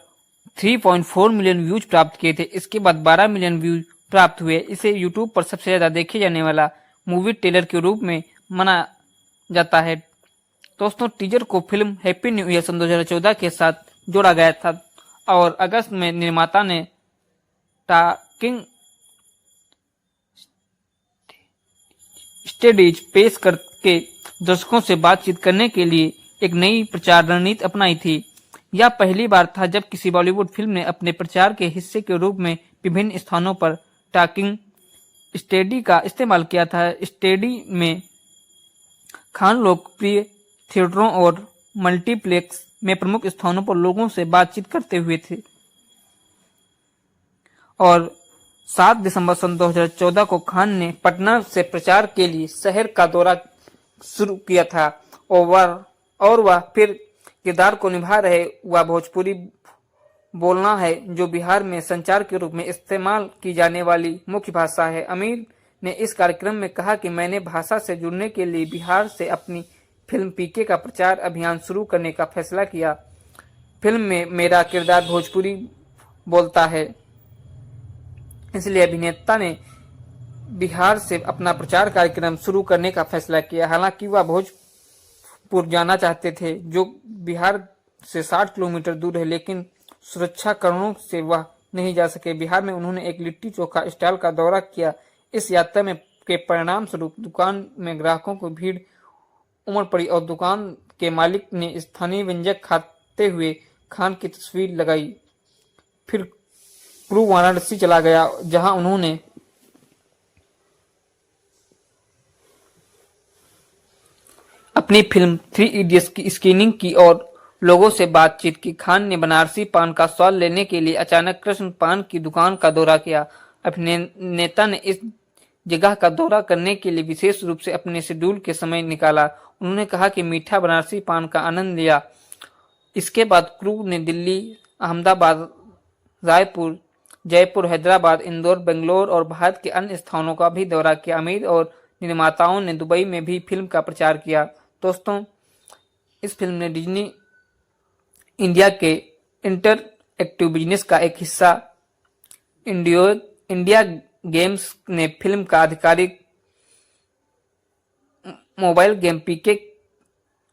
3.4 मिलियन व्यूज प्राप्त किए थे। इसके बाद 12 मिलियन व्यूज प्राप्त हुए। इसे यूट्यूब पर सबसे ज्यादा देखे जाने वाला मूवी ट्रेलर के रूप में माना जाता है। दोस्तों, टीजर को फिल्म हैप्पी न्यू ईयर सन 2014 के साथ जोड़ा गया था और अगस्त में निर्माता ने टॉकिंग स्टेडीज पेश करके दर्शकों से बातचीत करने के लिए एक नई प्रचार रणनीति अपनाई थी। यह पहली बार था जब किसी बॉलीवुड फिल्म ने अपने प्रचार के हिस्से के रूप में विभिन्न स्थानों पर टॉकिंग स्टेडी का इस्तेमाल किया था। स्टेडी में खान लोकप्रिय थिएटरों और मल्टीप्लेक्स में प्रमुख स्थानों पर लोगों से बातचीत करते हुए थे और 7 दिसंबर सन 2014 को खान ने पटना से प्रचार के लिए शहर का दौरा शुरू किया था और वह फिर किरदार को निभा रहे। वह भोजपुरी बोलना है, जो बिहार में संचार के रूप में इस्तेमाल की जाने वाली मुख्य भाषा है। आमिर ने इस कार्यक्रम में कहा कि मैंने भाषा से जुड़ने के लिए बिहार से अपनी फिल्म पीके का प्रचार अभियान शुरू करने का फैसला किया। फिल्म में मेरा किरदार भोजपुरी बोलता है, इसलिए अभिनेता ने बिहार से अपना प्रचार कार्यक्रम शुरू करने का फैसला किया। हालांकि वह भोजपुर जाना चाहते थे, जो बिहार से 60 किलोमीटर दूर है, लेकिन सुरक्षा कारणों से वह नहीं जा सके। बिहार में उन्होंने एक लिट्टी चोखा स्टॉल का दौरा किया। इस यात्रा में के परिणाम स्वरूप दुकान में ग्राहकों को भीड़ उमड़ पड़ी और दुकान के मालिक ने स्थानीय व्यंजन खाते हुए खान की तस्वीर लगाई। फिर क्रू वाराणसी चला गया, जहां उन्होंने अपनी फिल्म 3 इडियट्स की स्क्रीनिंग की और लोगों से बातचीत की। खान ने बनारसी पान का स्वाद लेने के लिए अचानक कृष्ण पान की दुकान का दौरा किया। अभिनेता ने इस जगह का दौरा करने के लिए विशेष रूप से अपने शेड्यूल के समय निकाला। उन्होंने कहा कि मीठा बनारसी पान का आनंद लिया। इसके बाद क्रू ने दिल्ली, अहमदाबाद, रायपुर, जयपुर, हैदराबाद, इंदौर, बेंगलोर और भारत के अन्य स्थानों का भी दौरा किया। आमिर और निर्माताओं ने दुबई में भी फिल्म का प्रचार किया। दोस्तों, इस फिल्म ने डिज्नी इंडिया के इंटरएक्टिव बिजनेस का एक हिस्सा इंडिया गेम्स ने फिल्म का आधिकारिक मोबाइल गेम पीके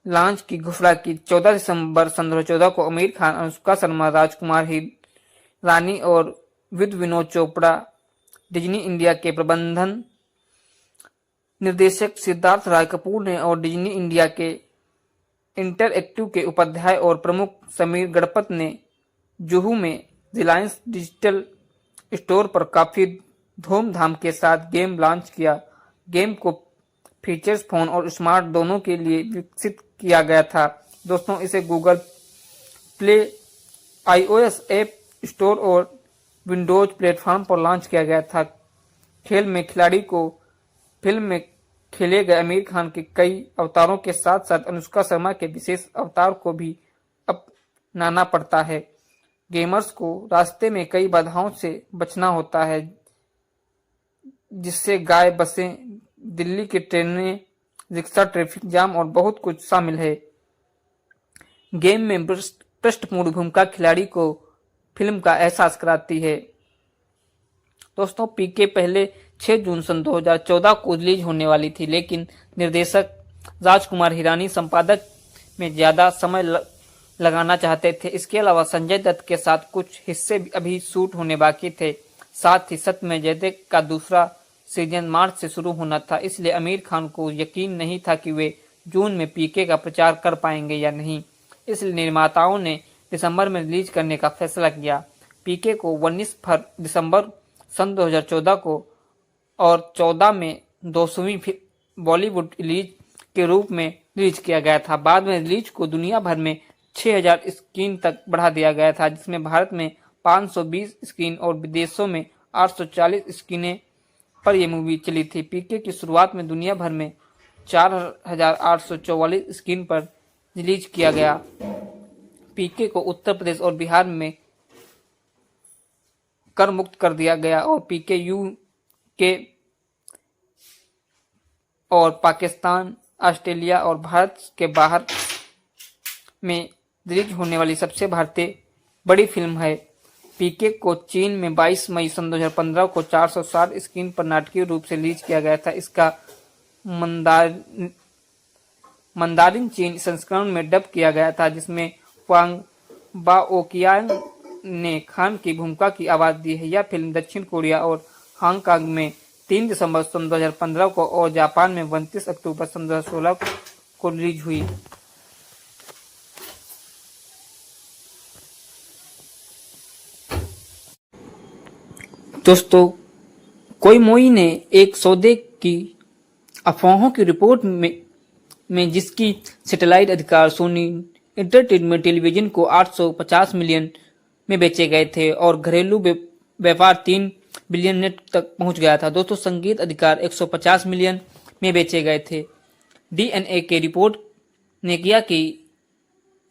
लॉन्च की घोषणा की। 14 दिसंबर सन 2014 को आमिर खान, अनुष्का शर्मा, राजकुमार हिरानी और विनोद चोपड़ा, डिज्नी इंडिया के प्रबंधन निर्देशक सिद्धार्थ राय कपूर ने और डिज्नी इंडिया के इंटरएक्टिव के उपाध्याय और प्रमुख समीर गणपत ने जुहू में रिलायंस डिजिटल स्टोर पर काफी धूमधाम के साथ गेम लॉन्च किया। गेम को फीचर्स फोन और स्मार्ट दोनों के लिए विकसित किया गया था। दोस्तों, इसे Google play, iOS app store और विंडोज प्लेटफॉर्म पर लॉन्च किया गया था। खेल में खिलाड़ी को फिल्म में खेले गए आमिर खान के कई अवतारों के साथ साथ अनुष्का शर्मा के विशेष अवतार को भी अपनाना पड़ता है। गेमर्स को रास्ते में कई बाधाओं से बचना होता है, जिससे गाय, बसें, दिल्ली की ट्रेनें, रिक्शा, ट्रैफिक जाम और बहुत कुछ शामिल है। गेम में पृष्ठभूमि भूमिका खिलाड़ी को फिल्म का एहसास कराती है। दोस्तों, पीके पहले 6 जून सन 2014 को रिलीज होने वाली थी, लेकिन निर्देशक राजकुमार हिरानी संपादक में ज्यादा समय लगाना चाहते थे। इसके अलावा संजय दत्त के साथ कुछ हिस्से अभी शूट होने बाकी थे। साथ ही सत्यमेव जयते का दूसरा सीजन मार्च से शुरू होना था, इसलिए आमिर खान को यकीन नहीं था कि वे जून में पीके का प्रचार कर पाएंगे या नहीं। इसलिए निर्माताओं ने दिसंबर में रिलीज करने का फैसला किया। पीके को 19 दिसंबर सन 2014 को और 14 में 200वीं बॉलीवुड रिलीज के रूप में रिलीज किया गया था। बाद में रिलीज को दुनिया भर में 6000 स्क्रीन तक बढ़ा दिया गया था, जिसमें भारत में 520 स्क्रीन और विदेशों में 840 स्क्रीनें पर यह मूवी चली थी। पीके की शुरुआत में दुनिया भर में 4844 स्क्रीन पर रिलीज किया गया। पीके को उत्तर प्रदेश और बिहार में कर मुक्त कर दिया गया और पीके यूके और पाकिस्तान, ऑस्ट्रेलिया और भारत के बाहर में रिलीज होने वाली सबसे भारतीय बड़ी फिल्म है। पीके को चीन में 22 मई सन 2015 को 460 स्क्रीन पर नाटकीय रूप से रिलीज किया गया था। इसका मंदारिन चीन संस्करण में डब किया गया था, जिसमें वांग बाओकियांग ने खान की भूमिका की आवाज दी है। यह फिल्म दक्षिण कोरिया और हांगकांग में 3 दिसंबर सन 2015 को और जापान में 29 अक्टूबर सन 2016 को रिलीज हुई। दोस्तों, कोई ने एक सौदे की अफवाहों की रिपोर्ट में जिसकी सैटेलाइट अधिकार सोनी एंटरटेनमेंट टेलीविजन को 850 मिलियन में बेचे गए थे और घरेलू व्यापार 3 बिलियन नेट तक पहुंच गया था। दोस्तों, संगीत अधिकार 150 मिलियन में बेचे गए थे। डीएनए के रिपोर्ट ने किया कि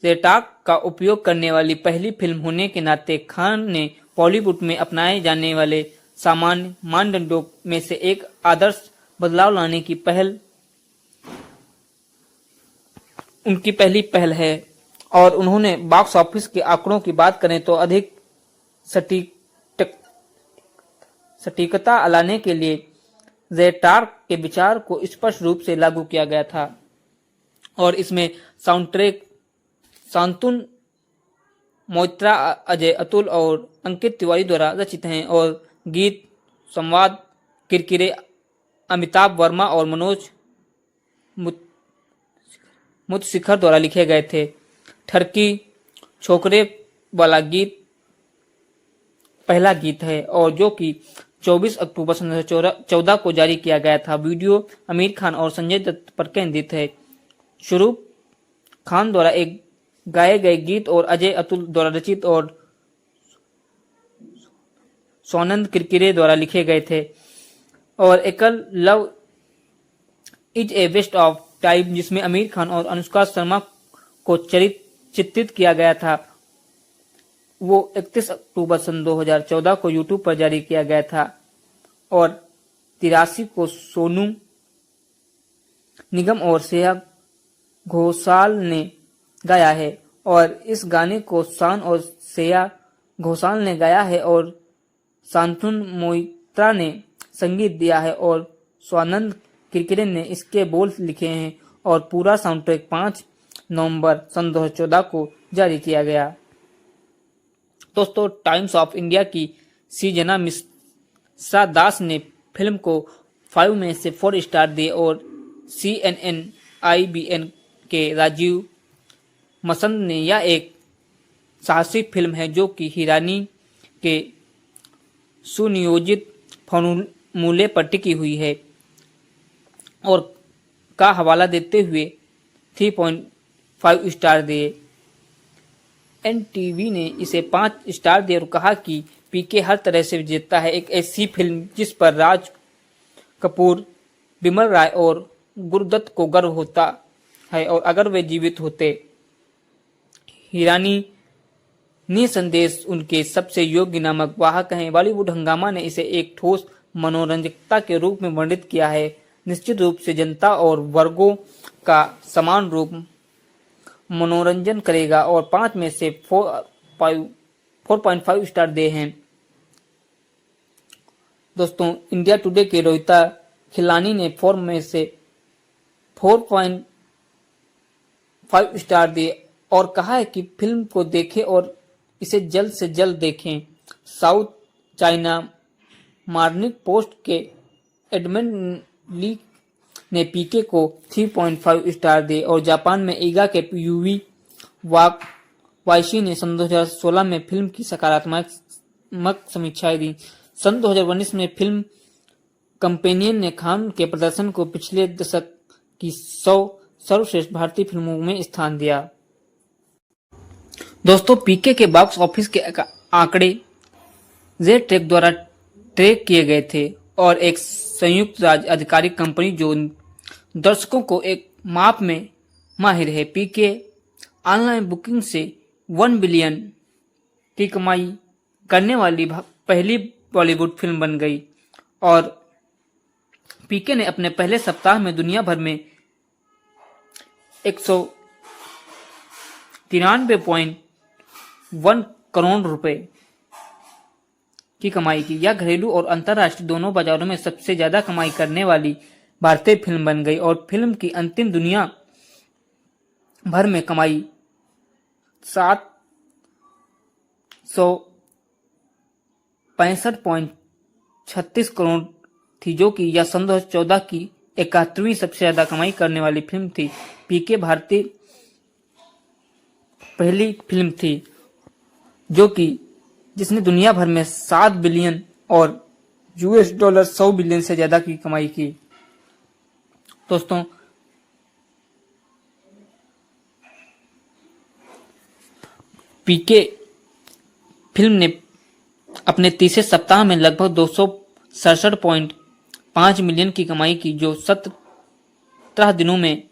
रेटाक का उपयोग करने वाली पहली फिल्म होने के नाते खान ने बॉलीवुड में अपनाए जाने वाले सामान्य मानदंडों में से एक आदर्श बदलाव लाने की उनकी पहली पहल है और उन्होंने बॉक्स ऑफिस के आंकड़ों की बात करें तो अधिक सटीकता लाने के लिए रेटाक के विचार को स्पष्ट रूप से लागू किया गया था और इसमें साउंड ट्रैक शांतनु मोइत्रा, अजय अतुल और अंकित तिवारी द्वारा रचित हैं और गीत संवाद किरकिरे अमिताभ वर्मा और मनोज मुतशिखर द्वारा लिखे गए थे। ठरकी छोकरे वाला गीत पहला गीत है और जो कि 24 अक्टूबर 2014 को जारी किया गया था। वीडियो आमिर खान और संजय दत्त पर केंद्रित है। शुरू खान द्वारा एक गाए गए गीत और अजय अतुल द्वारा रचित और सोनंद किरकिरे द्वारा लिखे गए थे और एकल love is a waste of time, जिसमें आमिर खान और अनुष्का शर्मा को चित्रित किया गया था, वो 31 अक्टूबर सन 2014 को यूट्यूब पर जारी किया गया था और 83 को सोनू निगम और श्रेया घोषाल ने गाया है और इस गाने को शान और श्रेया घोषाल ने गाया है और शांतनु मोइत्रा ने संगीत दिया है और स्वानंद किरकिरे ने इसके बोल लिखे हैं और पूरा साउंड ट्रैक 5 नवंबर सन 2014 को जारी किया गया। दोस्तों, टाइम्स ऑफ इंडिया की सीजना मिश्रा दास ने फिल्म को 5 में से 4 स्टार दिए और CNN IBN के राजीव मसंद ने यह एक साहसिक फिल्म है जो कि हिरानी के सुनियोजित फॉर्मूले पर टिकी हुई है और का हवाला देते हुए 3.5 स्टार दिए। NTV ने इसे 5 स्टार दिए और कहा कि पीके हर तरह से विजेता है, एक ऐसी फिल्म जिस पर राज कपूर, बिमल राय और गुरुदत्त को गर्व होता है और अगर वे जीवित होते। हिरानी निसंदेश उनके सबसे योग्य नामक वाहक हैं। बॉलीवुड हंगामा ने इसे एक ठोस मनोरंजकता के रूप में वर्णित किया है, निश्चित रूप से जनता और वर्गों का समान रूप मनोरंजन करेगा और 5 में से 4.5 स्टार दे हैं। दोस्तों, इंडिया टुडे के रोहिता खिलानी ने 4 में से 4.5 स्टार दिए और कहा है कि फिल्म को देखें और इसे जल्द से जल्द देखें। साउथ चाइना मॉर्निंग पोस्ट के एडमंड ली ने पीके को 3.5 स्टार दिए और जापान में ईगा के यूवी वाइशी ने सन 2016 में फिल्म की सकारात्मक समीक्षाएं दी। सन 2019 में फिल्म कंपेनियन ने खान के प्रदर्शन को पिछले दशक की 100 सर्वश्रेष्ठ भारतीय फिल्मों में स्थान दिया। दोस्तों, पीके के बॉक्स ऑफिस के आंकड़े जेड ट्रैक द्वारा ट्रैक किए गए थे और एक संयुक्त राज्य आधिकारिक कंपनी जो दर्शकों को एक माप में माहिर है। पीके ऑनलाइन बुकिंग से 1 बिलियन की कमाई करने वाली पहली बॉलीवुड फिल्म बन गई और पीके ने अपने पहले सप्ताह में दुनिया भर में 193.1 करोड़ रुपए की कमाई की। यह घरेलू और अंतर्राष्ट्रीय दोनों बाजारों में सबसे ज्यादा कमाई करने वाली भारतीय फिल्म बन गई और फिल्म की अंतिम दुनिया भर में कमाई 765.36 करोड़ थी, जो कि यह सन 2014 की 71वीं सबसे ज्यादा कमाई करने वाली फिल्म थी। पीके भारतीय पहली फिल्म थी जिसने दुनिया भर में 7 बिलियन और $100 100 बिलियन से ज्यादा की कमाई की। दोस्तों, पीके फिल्म ने अपने तीसरे सप्ताह में लगभग 267.5 मिलियन की कमाई की, जो 17 दिनों में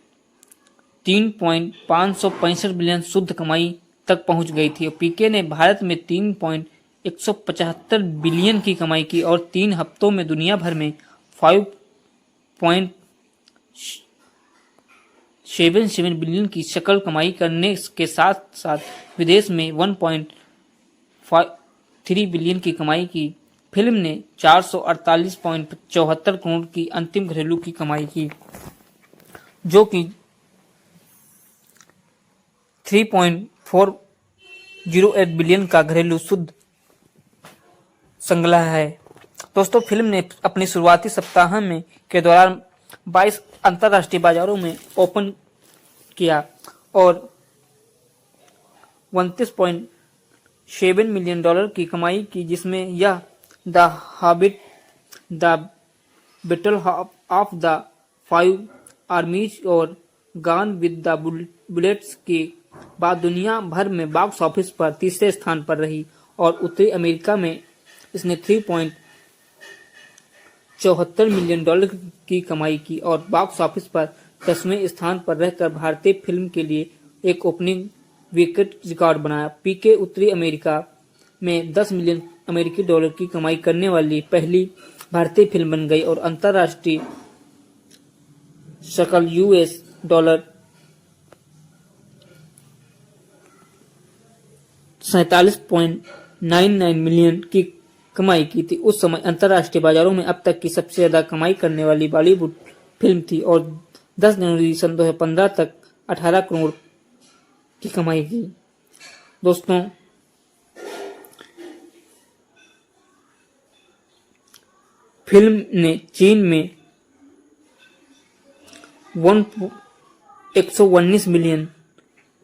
3.565 बिलियन शुद्ध कमाई तक पहुंच गई थी। पीके ने भारत में 3.175 बिलियन की कमाई की और 3 हफ्तों में दुनिया भर में 5.77 बिलियन की शकल कमाई करने के साथ साथ विदेश में 1.3 बिलियन की कमाई की। फिल्म ने 448.74 करोड़ की अंतिम घरेलू की कमाई की, जो कि 3.408 बिलियन का घरेलू शुद्ध संग्रह है। दोस्तों, फिल्म ने अपनी शुरुआती सप्ताह में के दौरान 22 अंतर्राष्ट्रीय बाजारों में ओपन किया और $29.7 मिलियन की कमाई की, जिसमें यह the hobbit, the battle of the 5 आर्मीज और गॉन विद द बुलेट्स के बाद दुनिया भर में बॉक्स ऑफिस पर तीसरे स्थान पर रही और उत्तरी अमेरिका में इसने $3.74 मिलियन की कमाई की और बॉक्स ऑफिस पर 10वें स्थान पर रहकर भारतीय फिल्म के लिए एक ओपनिंग वीकेंड रिकॉर्ड बनाया। पीके उत्तरी अमेरिका में $10 मिलियन अमेरिकी डॉलर की कमाई करने वाली पहली भारतीय फिल्म बन गई और अंतर्राष्ट्रीय शकल $47.99 मिलियन की कमाई की थी। उस समय अंतर्राष्ट्रीय बाजारों में अब तक की सबसे ज्यादा कमाई करने वाली बॉलीवुड फिल्म थी और 10 जनवरी सन 2015 तक 18 करोड़ की कमाई की। दोस्तों, फिल्म ने चीन में 119 मिलियन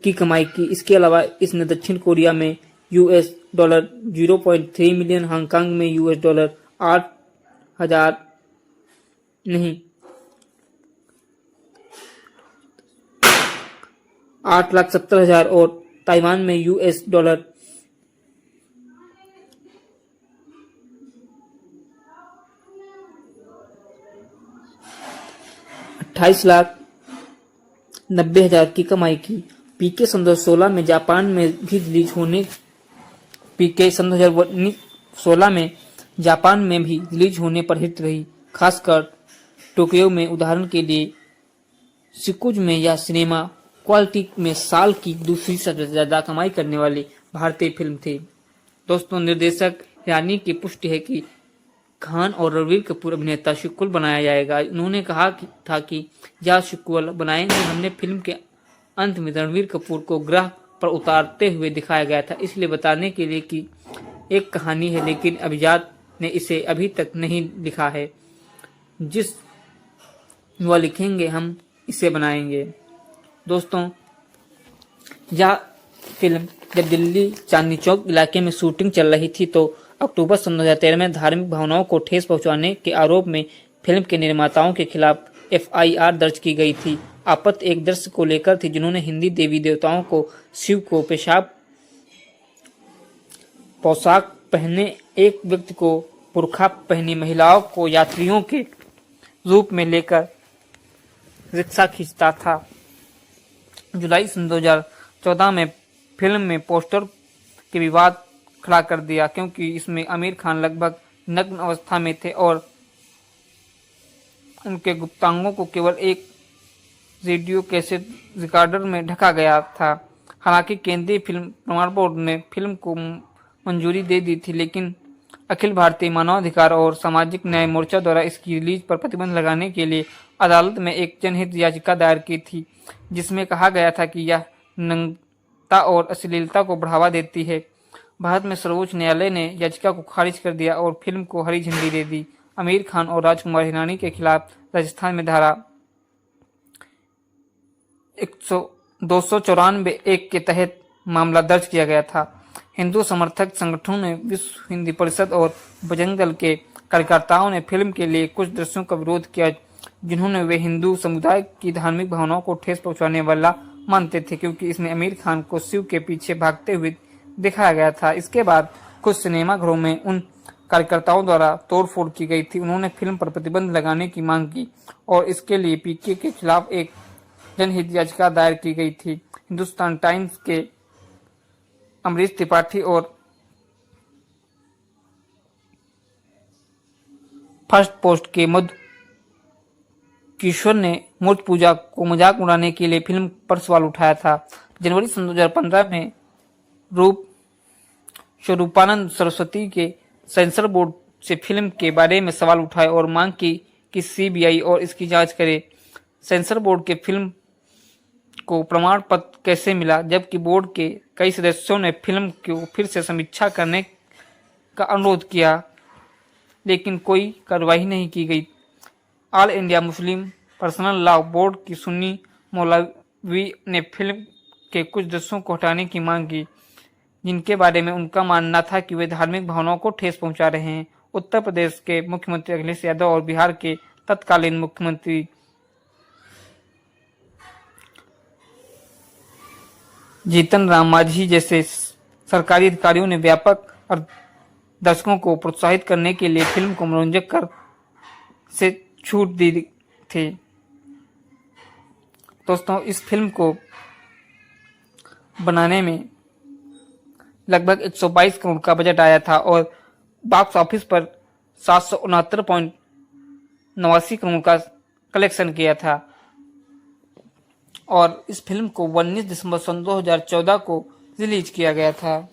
की कमाई की। इसके अलावा इसने दक्षिण कोरिया में $0.3 मिलियन, हांगकांग में $8,000 नहीं 8,70,000 और ताइवान में $28,90,000 की कमाई की। पीके सन 2016 में जापान में भी रिलीज होने पीके सन 2016 में जापान में भी रिलीज होने पर हिट रही। खासकर टोक्यो में उदाहरण के लिए शिकुज में यह सिनेमा क्वालिटी में साल की दूसरी सबसे ज्यादा कमाई करने वाली भारतीय फिल्म थी। दोस्तों, निर्देशक यानी की पुष्टि है कि खान और रणबीर कपूर अभिनेता सीक्वल बनाया जाएगा। उन्होंने कहा था कि यह सीक्वल बनाएंगे। हमने फिल्म के अंत में रणबीर कपूर को ग्रह पर उतारते हुए दिखाया गया था, इसलिए बताने के लिए कि एक कहानी है, लेकिन अभिजात ने इसे अभी तक नहीं लिखा है। जिस वह लिखेंगे हम इसे बनाएंगे। दोस्तों, यह फिल्म जब दिल्ली चांदनी चौक इलाके में शूटिंग चल रही थी तो अक्टूबर सन 2013 में धार्मिक भावनाओं को ठेस पहुंचाने के आरोप में फिल्म के निर्माताओं के खिलाफ FIR दर्ज की गई थी। आपत्ति एक दर्शक को लेकर थी जिन्होंने हिंदी देवी देवताओं को शिव को पेशाब पोशाक पहने एक व्यक्ति को बुर्का पहनी महिलाओं को यात्रियों के रूप में लेकर रिक्शा खींचता था। जुलाई सन 2014 में फिल्म में पोस्टर के विवाद खड़ा कर दिया क्योंकि इसमें आमिर खान लगभग नग्न अवस्था में थे और उनके गुप्तांगों को केवल एक रेडियो कैसेट रिकॉर्डर में ढका गया था। हालांकि केंद्रीय फिल्म प्रमाण बोर्ड ने फिल्म को मंजूरी दे दी थी, लेकिन अखिल भारतीय मानवाधिकार और सामाजिक न्याय मोर्चा द्वारा इसकी रिलीज पर प्रतिबंध लगाने के लिए अदालत में एक जनहित याचिका दायर की थी, जिसमें कहा गया था कि यह नग्नता और अश्लीलता को बढ़ावा देती है। भारत में सर्वोच्च न्यायालय ने याचिका को खारिज कर दिया और फिल्म को हरी झंडी दे दी। आमिर खान और राजकुमार हिरानी के खिलाफ राजस्थान में धारा 294(1) के तहत मामला दर्ज किया गया था। हिंदू समर्थक संगठनों ने, विश्व हिंदी परिषद और बजरंग दल के कार्यकर्ताओं ने फिल्म के लिए कुछ दृश्यों का विरोध किया जिन्होंने वे हिंदू समुदाय की धार्मिक भावनाओं को ठेस पहुंचाने वाला मानते थे, क्योंकि इसमें आमिर खान को शिव के पीछे भागते हुए दिखाया गया था। इसके बाद कुछ सिनेमाघरों में उन कार्यकर्ताओं द्वारा तोड़फोड़ की गई थी। उन्होंने फिल्म पर प्रतिबंध लगाने की मांग की और इसके लिए पीके के खिलाफ एक जनहित याचिका दायर की गई थी। हिंदुस्तान टाइम्स के अमरीश त्रिपाठी और फर्स्ट पोस्ट के मधु किशोर ने मूर्ति पूजा को मजाक उड़ाने के लिए फिल्म पर सवाल उठाया था। जनवरी सन 2015 में स्वरूपानंद सरस्वती के सेंसर बोर्ड से फिल्म के बारे में सवाल उठाए और मांग की कि CBI और इसकी जांच करे। सेंसर बोर्ड के फिल्म को प्रमाण पत्र कैसे मिला, जबकि बोर्ड के कई सदस्यों ने फिल्म को फिर से समीक्षा करने का अनुरोध किया, लेकिन कोई कार्रवाई नहीं की गई। All India Muslim personal law board की सुन्नी मौलवी ने फिल्म के कुछ दृश्यों को हटाने की मांग की, जिनके बारे में उनका मानना था कि वे धार्मिक भावनाओं को ठेस पहुंचा रहे हैं। उत्तर प्रदेश के मुख्यमंत्री अखिलेश यादव और बिहार के तत्कालीन मुख्यमंत्री जीतन राम मांझी जैसे सरकारी अधिकारियों ने व्यापक और दर्शकों को प्रोत्साहित करने के लिए फिल्म को मनोरंजक कर से छूट दी थी। दोस्तों, इस फिल्म को बनाने में लगभग 122 करोड़ का बजट आया था और बॉक्स ऑफिस पर 769.89 करोड़ का कलेक्शन किया था और इस फिल्म को 19 दिसंबर सन 2014 को रिलीज किया गया था।